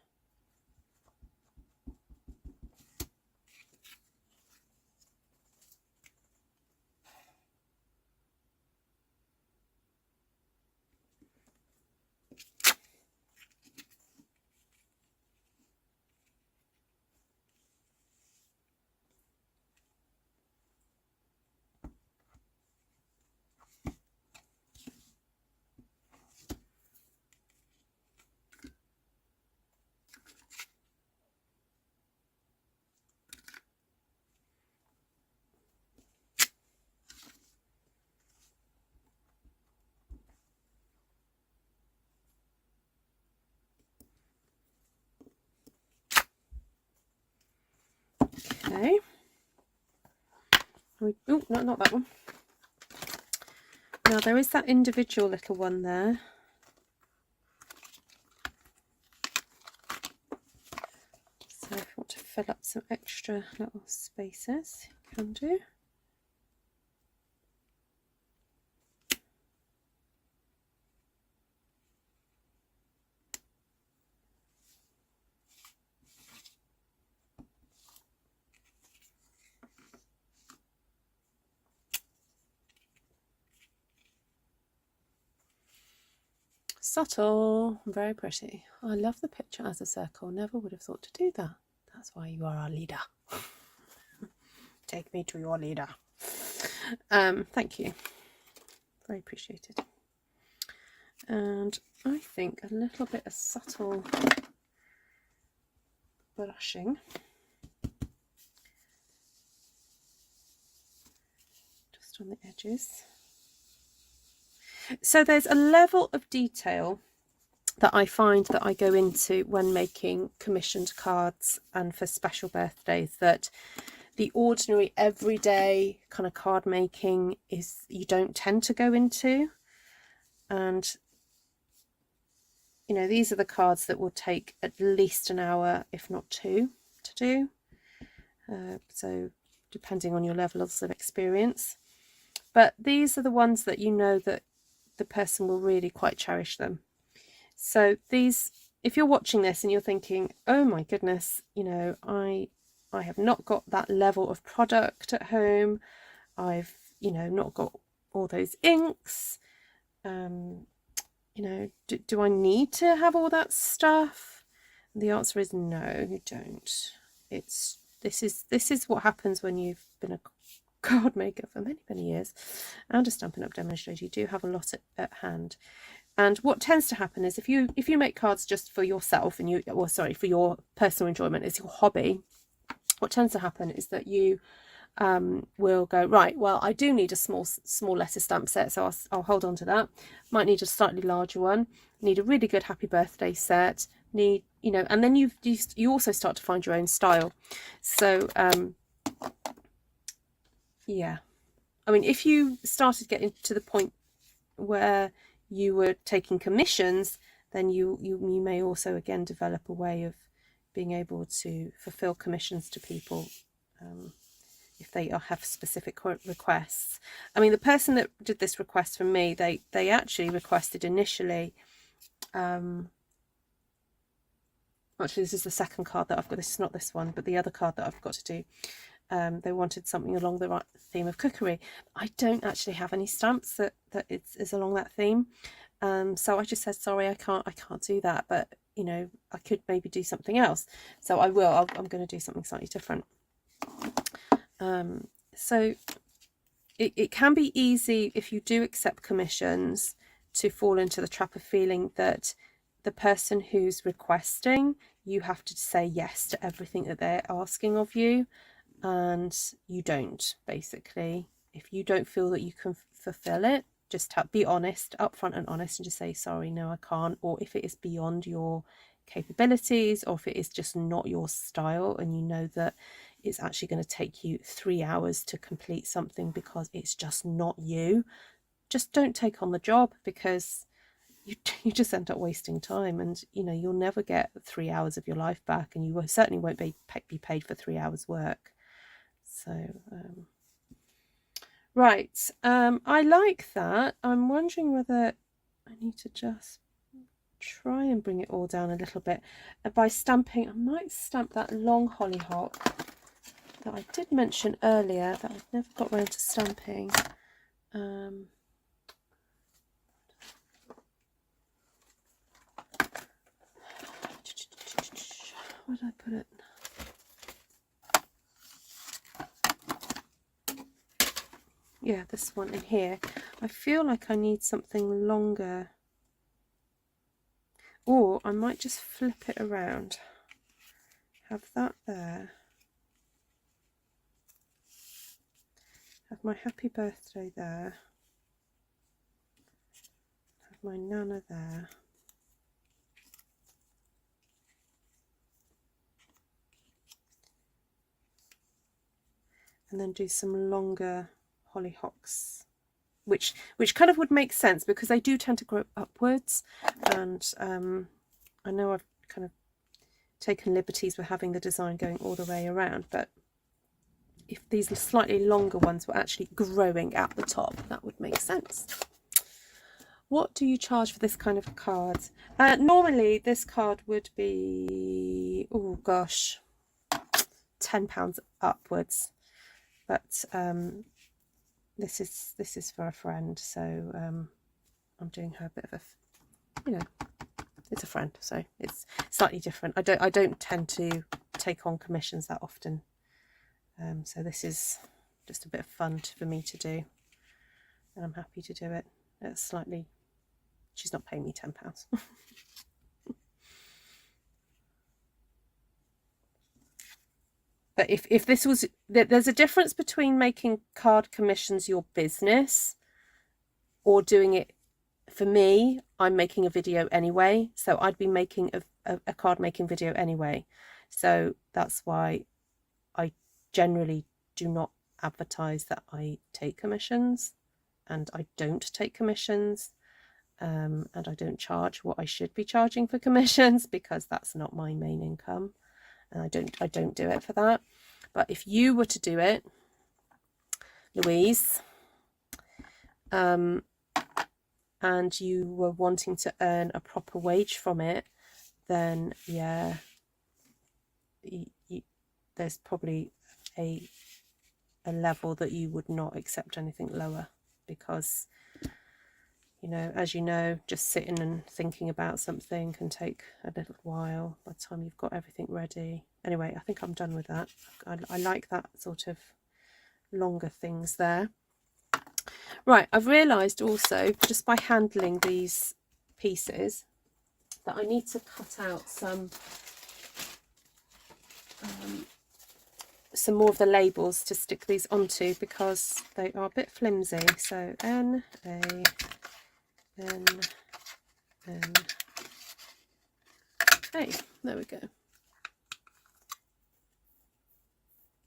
Okay. Oh, no, not that one. Now there is that individual little one there. So if you want to fill up some extra little spaces, you can do. Subtle, very pretty. I love the picture as a circle. Never would have thought to do that. That's why you are our leader. Take me to your leader. Thank you. Very appreciated. And I think a little bit of subtle blushing. Just on the edges. So there's a level of detail that I find that I go into when making commissioned cards and for special birthdays that the ordinary everyday kind of card making is you don't tend to go into. And you know, these are the cards that will take at least an hour, if not two, to do. So depending on your levels of experience. But these are the ones that you know that the person will really quite cherish them. So these, if you're watching this and you're thinking, oh my goodness, you know, I have not got that level of product at home. I've, you know, not got all those inks. You know, do I need to have all that stuff? And the answer is no, you don't. This is what happens when you've been a card maker for many years and a Stampin' Up demonstrator. You do have a lot at hand. And what tends to happen is if you make cards just for yourself and for your personal enjoyment, it's your hobby, what tends to happen is that you will go, right, well, I do need a small letter stamp set, so I'll hold on to that. Might need a slightly larger one, need a really good happy birthday set, need, you know, and then you also start to find your own style. So yeah, I mean, if you started getting to the point where you were taking commissions, then you may also again develop a way of being able to fulfill commissions to people if they have specific requests. I mean, the person that did this request from me, they actually requested initially, actually this is the second card that I've got, this is not this one, but the other card that I've got to do. They wanted something along the right theme of cookery. I don't actually have any stamps that is along that theme, so I just said, sorry, I can't do that, but you know, I could maybe do something else. So I'm going to do something slightly different. So it can be easy, if you do accept commissions, to fall into the trap of feeling that the person who's requesting, you have to say yes to everything that they're asking of you. And you don't, basically. If you don't feel that you can fulfill it, just be honest, upfront and honest, and just say, sorry, no, I can't. Or if it is beyond your capabilities, or if it is just not your style, and you know that it's actually going to take you 3 hours to complete something because it's just not you, just don't take on the job, because you just end up wasting time, and you know, you'll never get 3 hours of your life back, and you certainly won't be paid for 3 hours work. So right, I like that. I'm wondering whether I need to just try and bring it all down a little bit by stamping. I might stamp that long hollyhock that I did mention earlier that I've never got around to stamping. Where did I put it? Yeah, this one in here. I feel like I need something longer, or I might just flip it around, have that there, have my happy birthday there, have my Nana there, and then do some longer hollyhocks, which kind of would make sense because they do tend to grow upwards. And I know I've kind of taken liberties with having the design going all the way around, but if these slightly longer ones were actually growing at the top, that would make sense. What do you charge for this kind of card? Normally this card would be, oh gosh, £10 upwards, but this is for a friend, so I'm doing her a bit of a, you know, it's a friend, so it's slightly different. I don't tend to take on commissions that often, so this is just a bit of fun for me to do, and I'm happy to do it. It's slightly, she's not paying me £10. But if this was, there's a difference between making card commissions your business or doing it, for me, I'm making a video anyway, so I'd be making a card making video anyway. So that's why I generally do not advertise that I take commissions, and I don't take commissions, and I don't charge what I should be charging for commissions, because that's not my main income, and I don't do it for that. But if you were to do it, Louise, and you were wanting to earn a proper wage from it, then yeah, there's probably a level that you would not accept anything lower, because, you know, as you know, just sitting and thinking about something can take a little while by the time you've got everything ready. Anyway, I think I'm done with that. I like that sort of longer things there. Right, I've realised also, just by handling these pieces, that I need to cut out some more of the labels to stick these onto, because they are a bit flimsy. So N, A, N, N, A. There we go.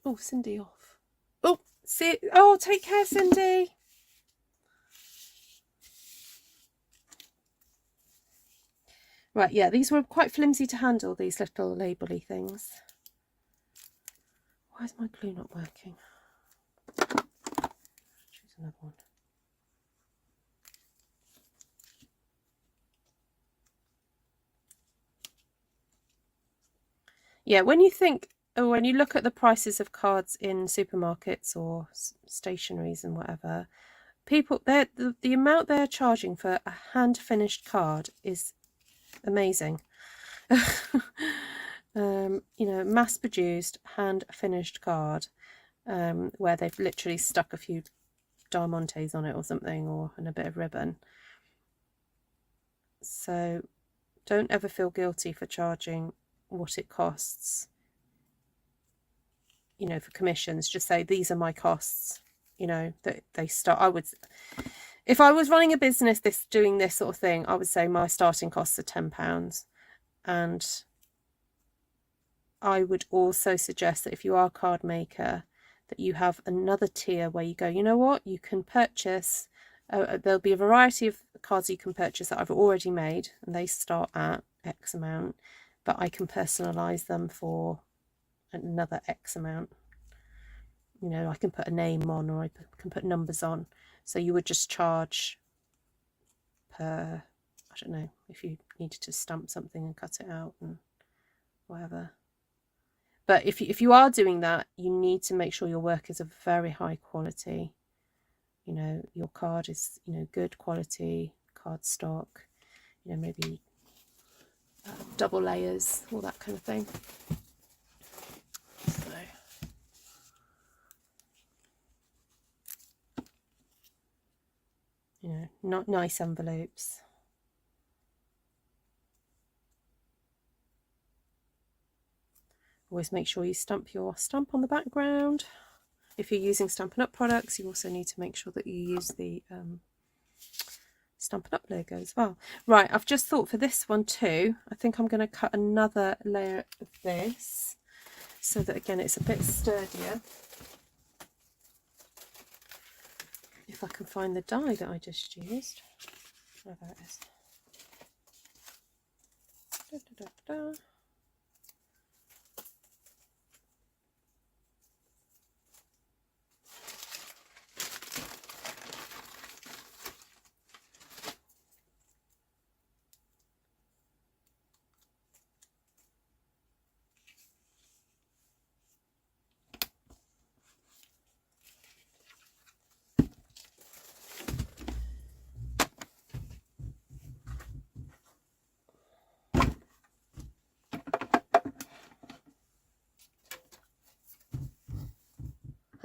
Oh, Cindy off. Oh, See, oh, take care, Cindy. Right, yeah, these were quite flimsy to handle, these little label-y things. Why is my glue not working? Choose another one. Yeah, when you think, or when you look at the prices of cards in supermarkets or stationaries and whatever, people, the amount they're charging for a hand-finished card is amazing. You know, mass-produced, hand-finished card, where they've literally stuck a few diamantes on it or something, or and a bit of ribbon. So don't ever feel guilty for charging what it costs, you know, for commissions. Just say, these are my costs, you know, that they start. I would, if I was running a business doing this sort of thing, I would say my starting costs are £10. And I would also suggest that if you are a card maker, that you have another tier where you go, you know what, you can purchase, there'll be a variety of cards you can purchase that I've already made, and they start at X amount, but I can personalise them for another X amount. You know, I can put a name on, or I can put numbers on. So you would just charge per, I don't know, if you needed to stamp something and cut it out and whatever. But if you are doing that, you need to make sure your work is of very high quality. You know, your card is, you know, good quality card stock, you know, maybe double layers, all that kind of thing. So, you know, not nice envelopes. Always make sure you stamp your stamp on the background. If you're using Stampin' Up products, you also need to make sure that you use the Stampin' Up logo as well. Right, I've just thought for this one too, I think I'm going to cut another layer of this so that, again, it's a bit sturdier. If I can find the die that I just used. Oh, there it is. Da, da, da, da.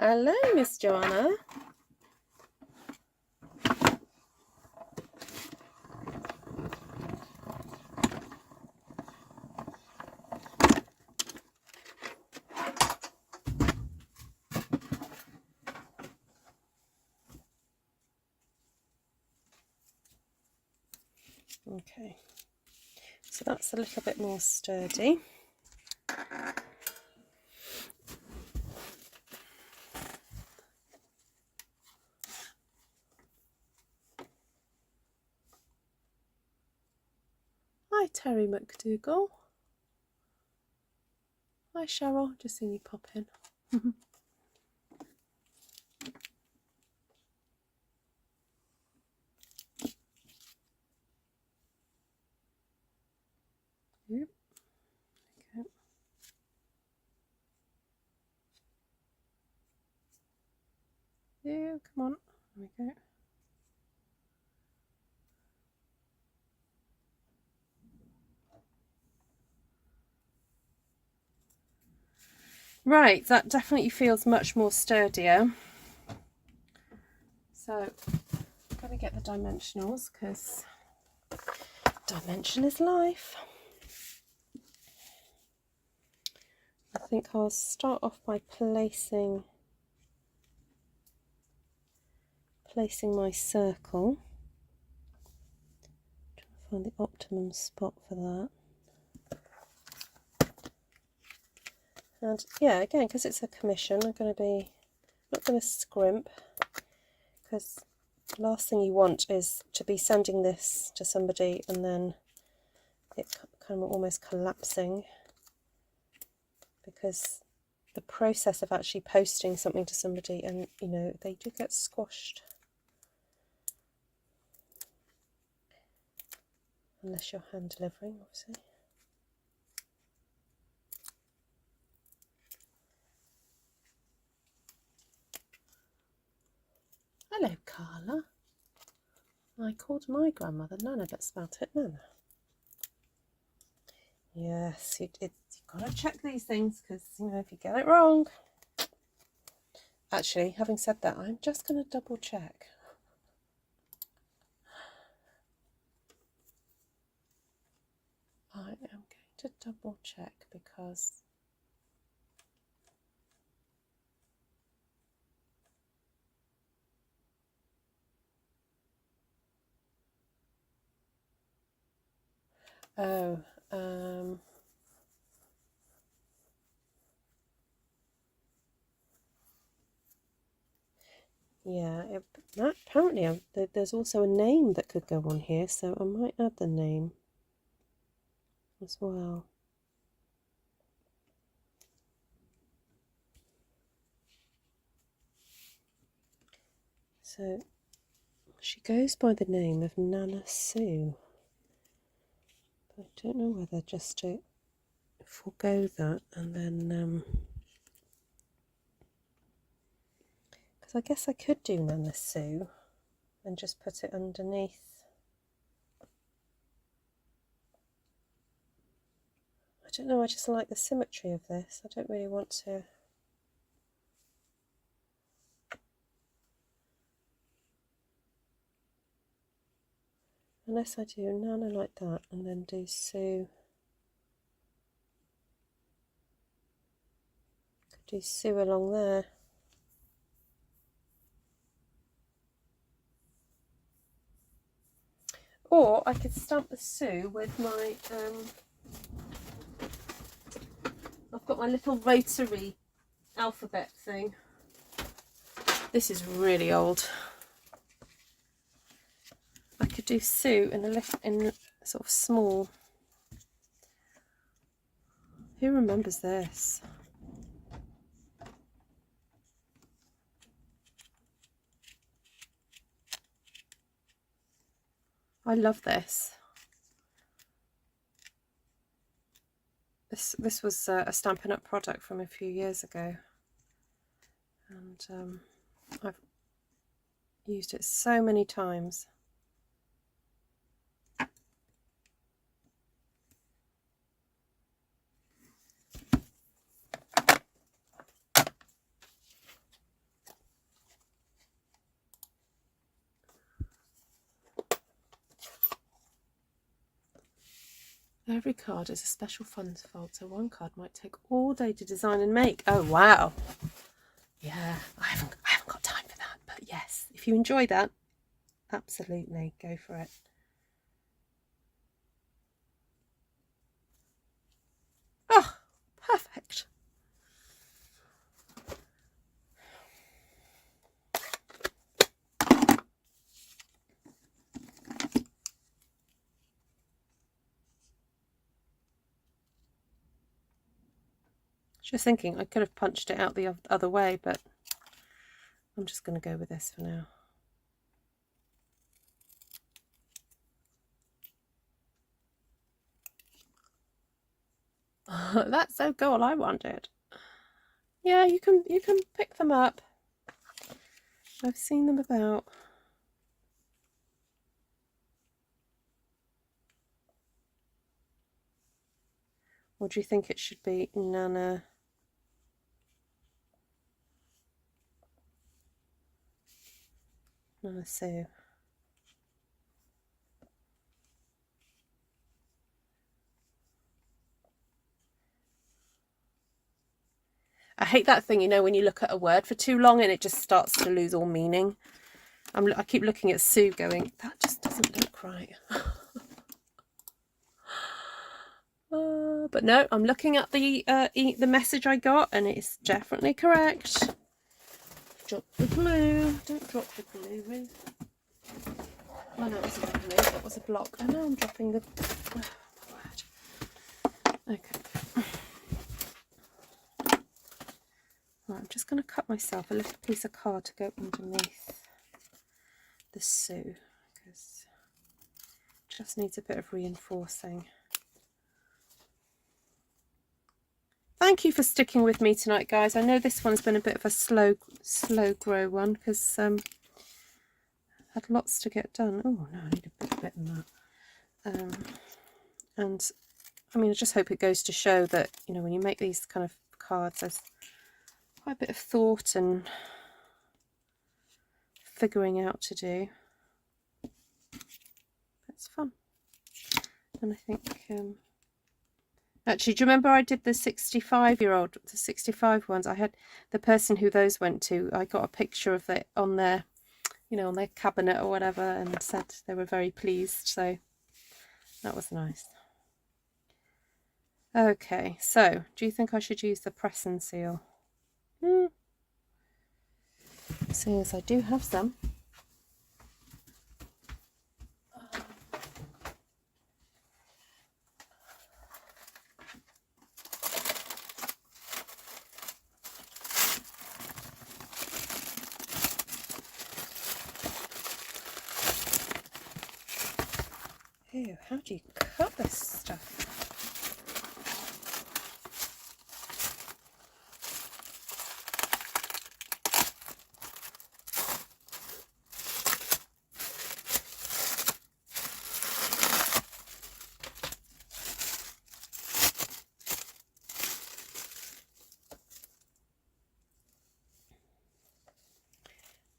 Hello, Miss Joanna. Okay, so that's a little bit more sturdy. Hi, Terry McDougall. Hi, Cheryl. Just seen you pop in. Yep. Okay. Yeah, come on. There we go. Right, that definitely feels much more sturdier. So I'm going to get the dimensionals because dimension is life. I think I'll start off by placing my circle. Trying to find the optimum spot for that. And yeah, again, because it's a commission, I'm going to be not going to scrimp, because the last thing you want is to be sending this to somebody and then it kind of almost collapsing, because the process of actually posting something to somebody, and you know, they do get squashed unless you're hand delivering, obviously. Hello, Carla. I called my grandmother Nana, but spelt it Nana. Yes, you've got to check these things, because, you know, if you get it wrong. Actually, having said that, I'm just going to double check. I am going to double check because yeah, apparently there's also a name that could go on here, so I might add the name as well. So she goes by the name of Nana Sue. But I don't know whether just to forego that and then because I guess I could do Nana Sue and just put it underneath. I don't know, I just like the symmetry of this. I don't really want to. Unless I do Nana like that and then do Sue. Could do Sue along there. Or I could stamp the Sue with my, I've got my little rotary alphabet thing. This is really old. I could do Sue in sort of small. Who remembers this? I love this. This was a Stampin' Up product from a few years ago, and I've used it so many times. Every card is a special funds fold, so one card might take all day to design and make. Oh wow! Yeah, I haven't got time for that, but yes, if you enjoy that, absolutely go for it. Oh, perfect. Just thinking I could have punched it out the other way, but I'm just going to go with this for now. That's so cool. I wanted. Yeah, you can pick them up. I've seen them about. Or do you think it should be Nana Sue? I hate that thing, you know, when you look at a word for too long and it just starts to lose all meaning. I keep looking at Sue going, that just doesn't look right. But no, I'm looking at the message I got and it's definitely correct. drop the glue. Don't drop the glue, Ruth. Oh no, it wasn't a glue, that was a block. I know I'm dropping the... Oh, word. Okay. Right, I'm just going to cut myself a little piece of card to go underneath the Sue, because it just needs a bit of reinforcing. Thank you for sticking with me tonight, guys. I know this one's been a bit of a slow grow one, because had lots to get done. Oh no, I need a bit than that. And I mean, I just hope it goes to show that, you know, when you make these kind of cards, there's quite a bit of thought and figuring out to do. It's fun. And I think actually, do you remember I did the 65-year-old, the 65 ones? I had the person who those went to, I got a picture of it on their, you know, on their cabinet or whatever, and said they were very pleased, so that was nice. Okay, so do you think I should use the press and seal? Seeing as I do have some. Ew, how do you cut this stuff?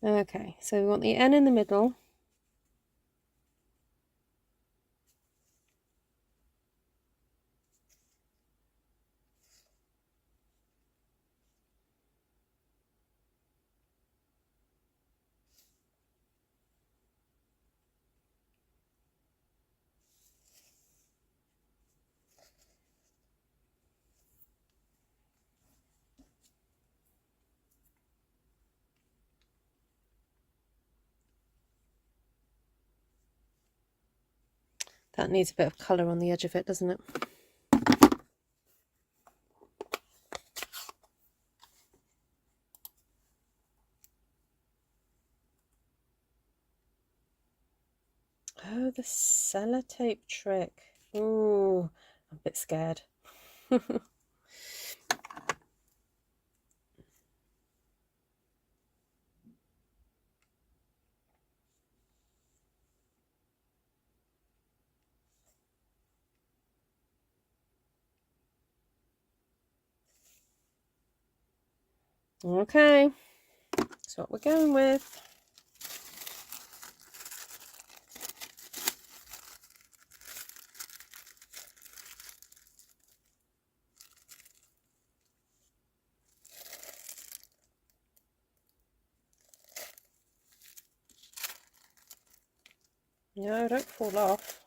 Okay, so we want the N in the middle. That needs a bit of colour on the edge of it, doesn't it? Oh, the sellotape trick. Ooh, I'm a bit scared. Okay, that's what we're going with. No, don't fall off.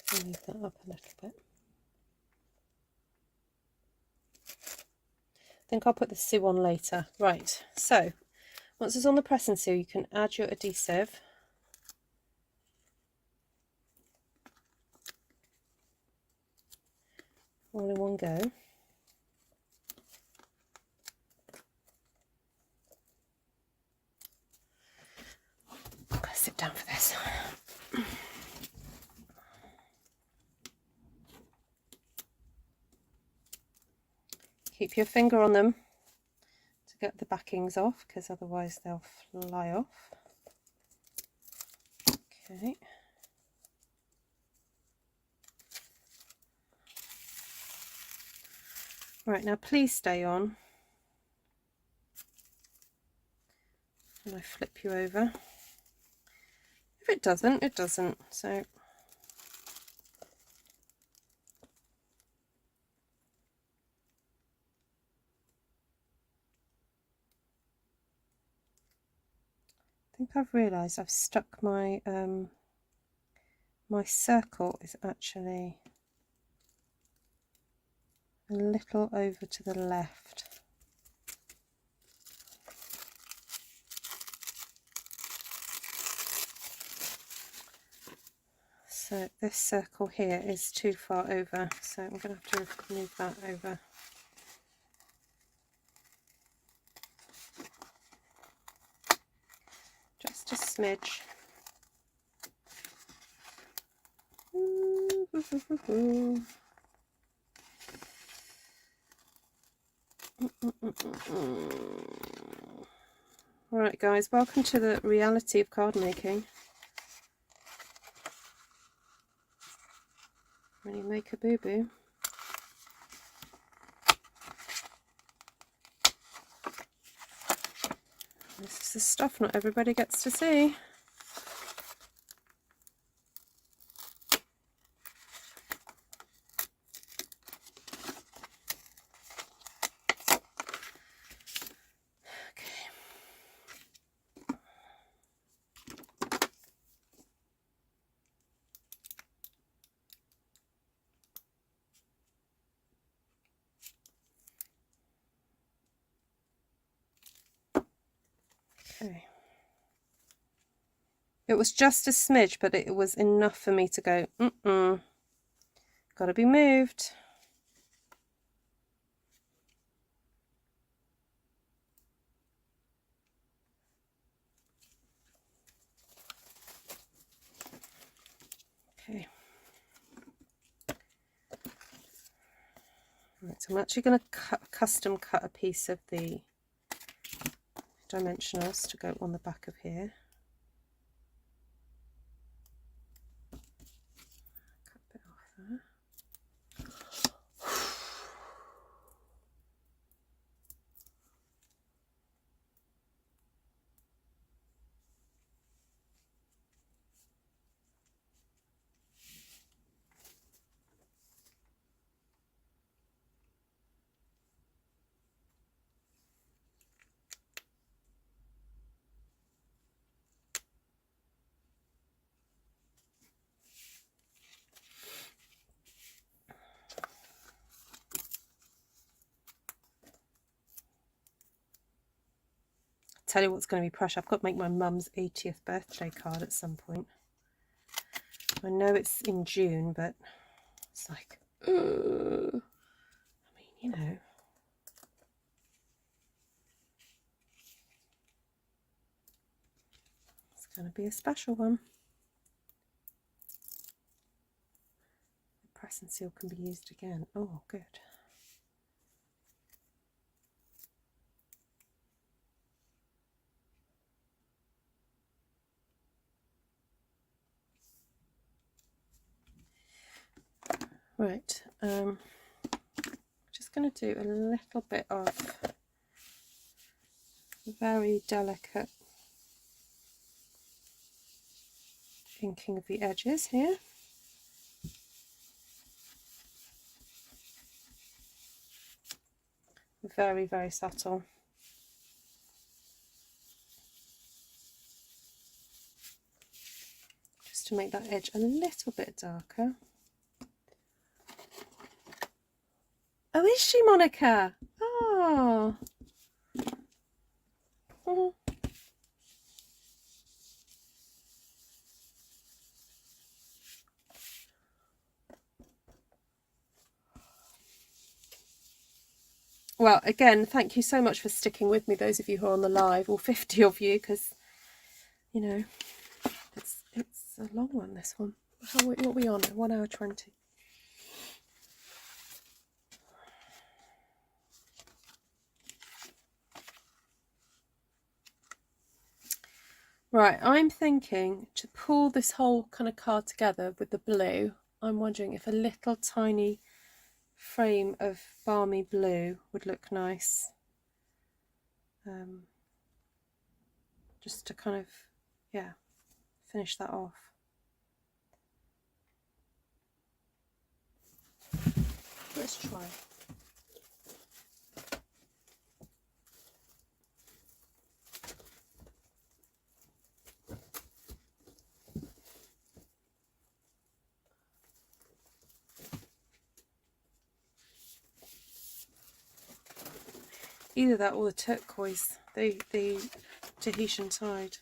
Just move that up a little bit. I think I'll put the Sue on later. Right, so once it's on the press and seal, you can add your adhesive. All in one go. I'm going to sit down for this. Keep your finger on them to get the backings off, because otherwise they'll fly off. Okay. Right, now please stay on. And I flip you over. If it doesn't, it doesn't. So I think I've realised I've stuck my my circle is actually a little over to the left. So this circle here is too far over, so I'm going to have to move that over. Just a smidge. Alright guys, welcome to the reality of card making. When you make a boo-boo. This is the stuff not everybody gets to see. Okay. It was just a smidge, but it was enough for me to go, gotta be moved. Okay. Right, so I'm actually going to custom cut a piece of the dimensionals to go on the back of here. Cut a bit off there. Tell you what's going to be pressure. I've got to make my mum's 80th birthday card at some point. I know it's in June, but it's like, I mean, you know. It's going to be a special one. The press and seal can be used again. Oh, good. Right, just going to do a little bit of very delicate inking of the edges here. Very, very subtle. Just to make that edge a little bit darker. Oh, is she, Monica? Oh. Oh. Well, again, thank you so much for sticking with me, those of you who are on the live, or 50 of you, because, you know, it's a long one, this one. What are we on? 1 hour 20. Right, I'm thinking to pull this whole kind of card together with the blue, I'm wondering if a little tiny frame of balmy blue would look nice. Just to kind of, yeah, finish that off. Let's try. Either that or the turquoise, the Tahitian tide.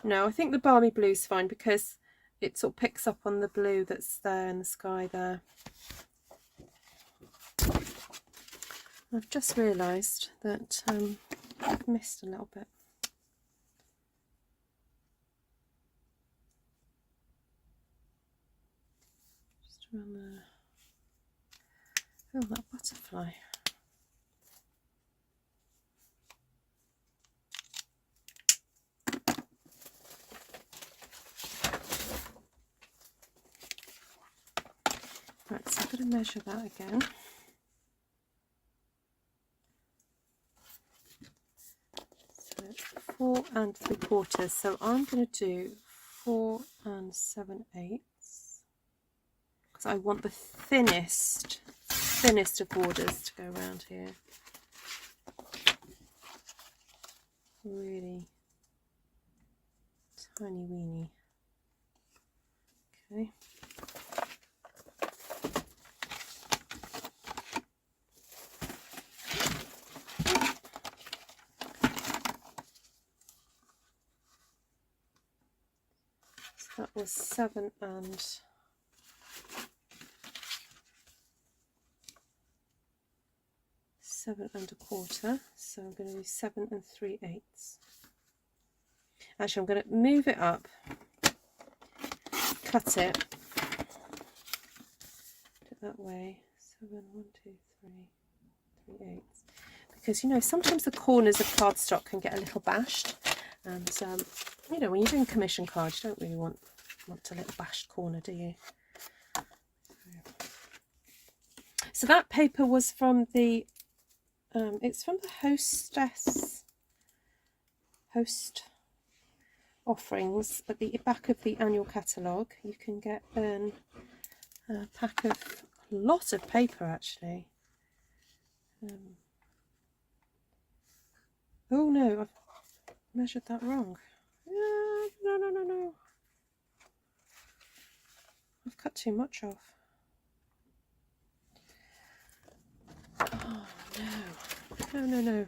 No, I think the balmy blue's fine because it sort of picks up on the blue that's there in the sky there. I've just realised that I've missed a little bit. Just around there. Oh, that butterfly. Right, so I'm going to measure that again. So 4 3/4. So I'm going to do 4 7/8 because I want the thinnest of borders to go around here. Really tiny weeny. Okay. That was 7 1/4, so I'm going to do 7 3/8. Actually, I'm going to move it up, cut it, do it that way. 7 1 2 3 3/8, because you know sometimes the corners of cardstock can get a little bashed, and you know, when you're doing commission cards, you don't really want a little bashed corner, do you? So that paper was from the it's from the host offerings at the back of the annual catalogue. You can get a pack of a lot of paper actually. Oh no, I've measured that wrong. No. I've cut too much off. Oh no.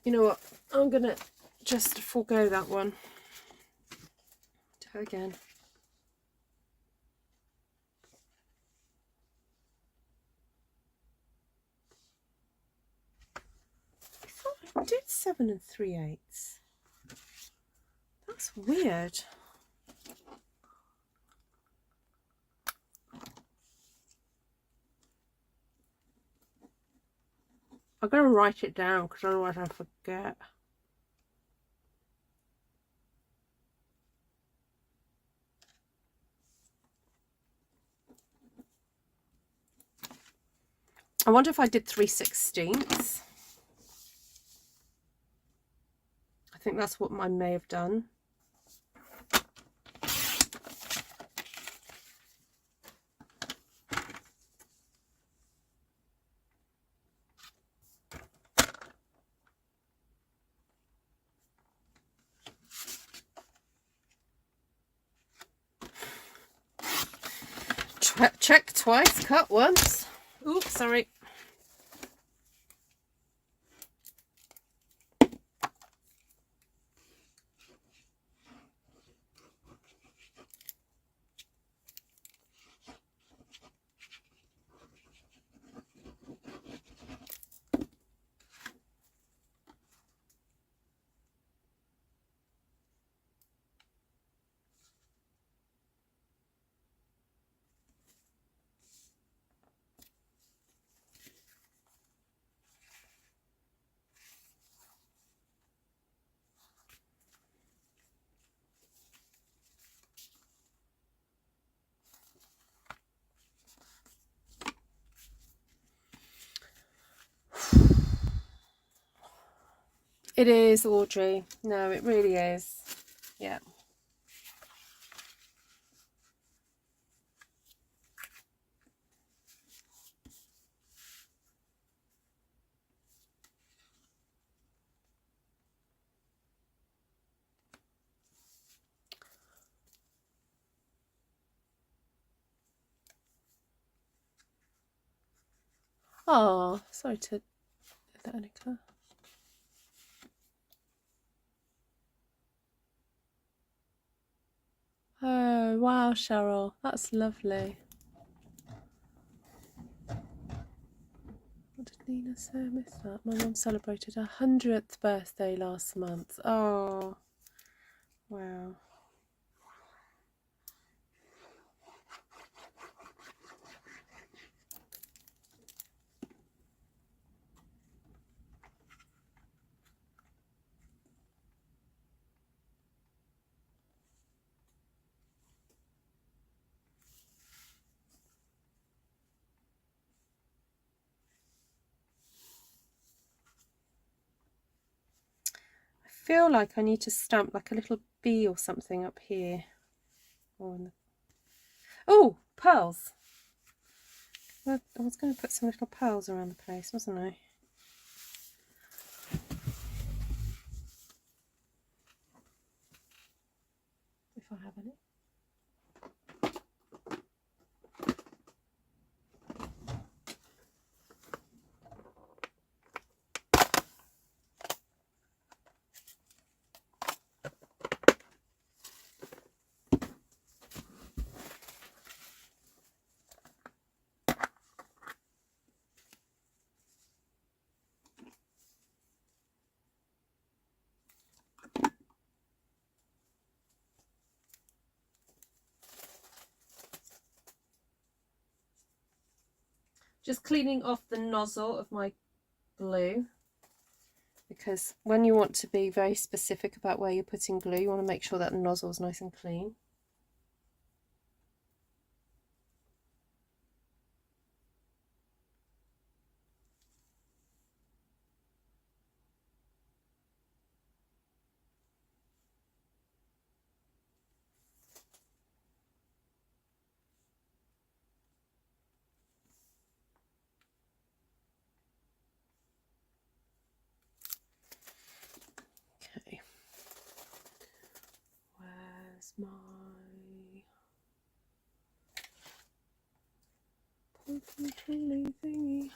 You know what? I'm gonna just forego that one. Do it again. I thought I did 7 3/8. That's weird. I'm going to write it down because otherwise I forget. I wonder if I did 3/16. I think that's what I may have done. Check twice, cut once. Oops, sorry. It is, Audrey. No, it really is. Yeah. Oh, sorry to that, Annika. Oh, wow, Cheryl, that's lovely. What did Nina say? I missed that. My mum celebrated her 100th birthday last month. Oh, wow. I feel like I need to stamp like a little bee or something up here. Oh, pearls. I was going to put some little pearls around the place, wasn't I? If I have any. Just cleaning off the nozzle of my glue, because when you want to be very specific about where you're putting glue, you want to make sure that the nozzle is nice and clean. Okay, where's my pointy trilly thingy?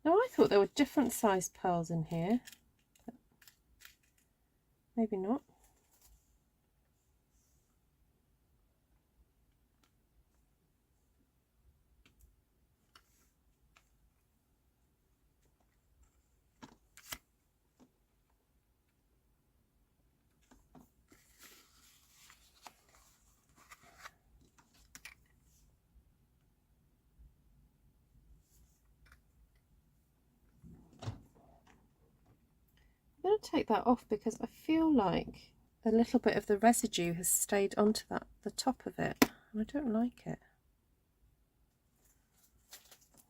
Now I thought there were different sized pearls in here, but maybe not. I'm going to take that off because I feel like a little bit of the residue has stayed onto the top of it, and I don't like it.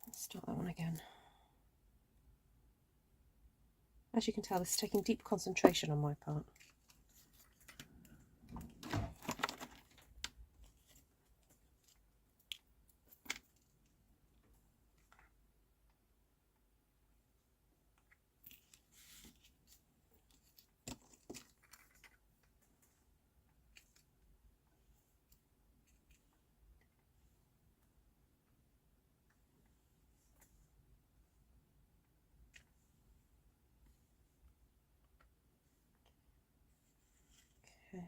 Let's start that one again. As you can tell, this is taking deep concentration on my part. Okay.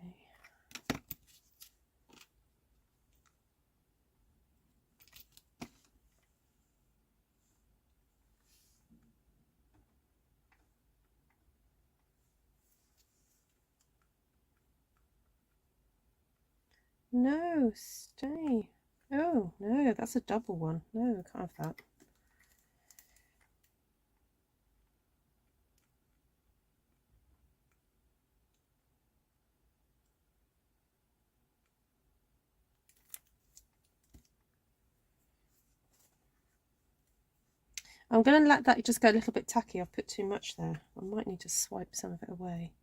No, stay. Oh, no, that's a double one. No, I can't have that. I'm going to let that just go a little bit tacky. I've put too much there. I might need to swipe some of it away.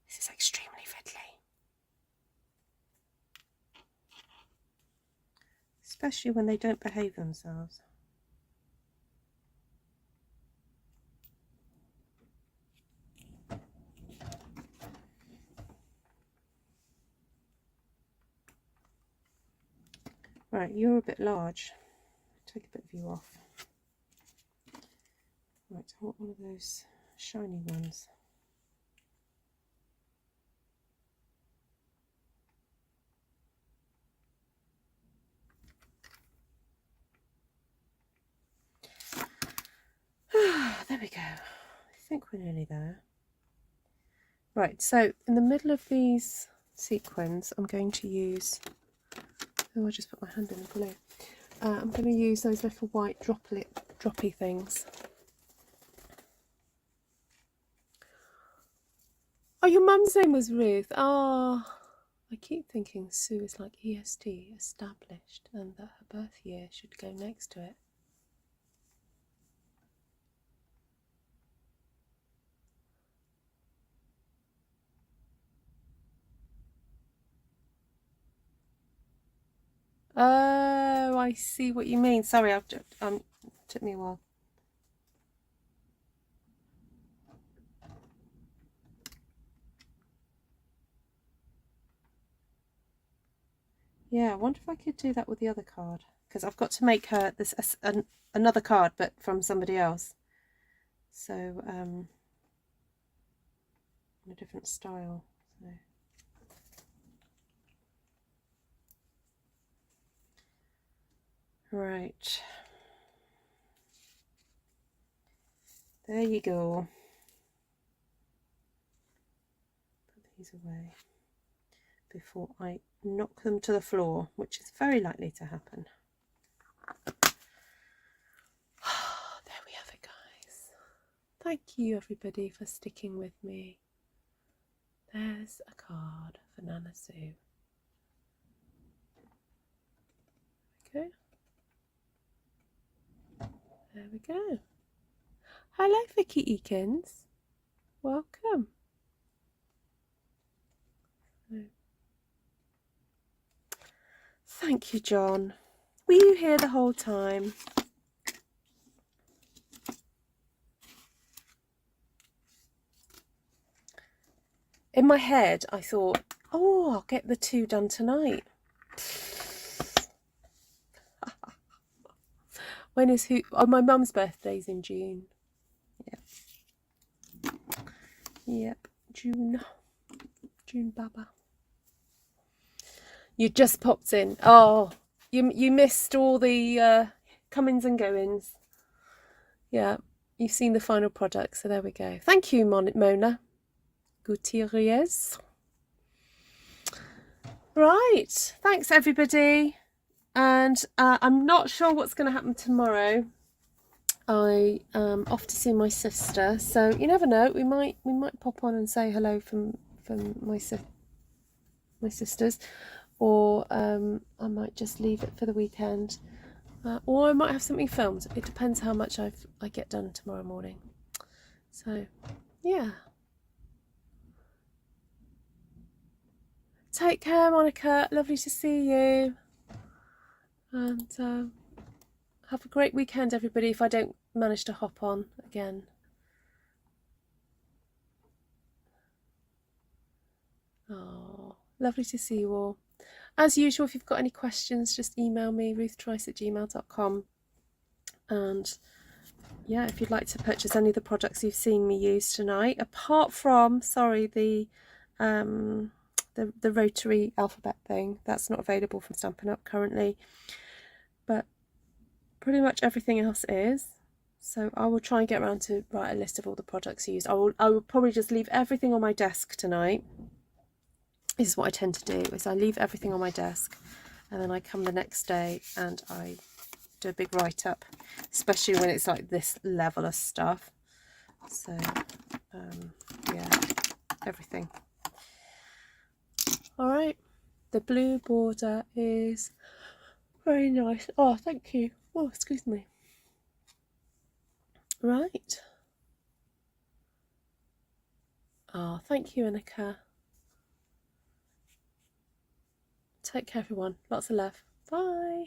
This is extremely fiddly. Especially when they don't behave themselves. Right, you're a bit large. Take a bit of you off. Right, I want one of those shiny ones. There we go. I think we're nearly there. Right, so in the middle of these sequins, I'm going to use... Oh, I just put my hand in the glue. I'm going to use those little white droppy things. Oh, your mum's name was Ruth. Oh, I keep thinking Sue is like EST, established, and that her birth year should go next to it. Oh, I see what you mean. Sorry, I've just, took me a while. Yeah, I wonder if I could do that with the other card, because I've got to make her this another card, but from somebody else. So in a different style. So. Right. There you go. Put these away before I knock them to the floor, which is very likely to happen. There we have it, guys. Thank you, everybody, for sticking with me. There's a card for Nana Sue. Okay. There we go. Hello, Vicky Eakins. Welcome. Thank you, John. Were you here the whole time? In my head, I thought, oh, I'll get the 2 done tonight. When is who? Oh, my mum's birthday's in June. Yep. Yep, June. June Baba. You just popped in. Oh, you missed all the comings and goings. Yeah, you've seen the final product, so there we go. Thank you, Mona Gutierrez. Right, thanks everybody. And I'm not sure what's going to happen tomorrow. I am off to see my sister, so you never know. We might pop on and say hello from my sisters, or I might just leave it for the weekend, or I might have something filmed. It depends how much I get done tomorrow morning. So yeah. Take care, Monica. Lovely to see you. And have a great weekend, everybody, if I don't manage to hop on again. Oh, lovely to see you all. As usual, if you've got any questions, just email me, ruthtrice@gmail.com. And yeah, if you'd like to purchase any of the products you've seen me use tonight, apart from, sorry, the rotary alphabet thing, that's not available from Stampin' Up currently, but pretty much everything else is. So I will try and get around to write a list of all the products used. I will probably just leave everything on my desk tonight. This is what I tend to do, is I leave everything on my desk and then I come the next day and I do a big write-up, especially when it's like this level of stuff. So yeah, everything. All right, the blue border is very nice. Oh, thank you. Oh, excuse me. Right. Oh, thank you, Annika. Take care, everyone. Lots of love. Bye.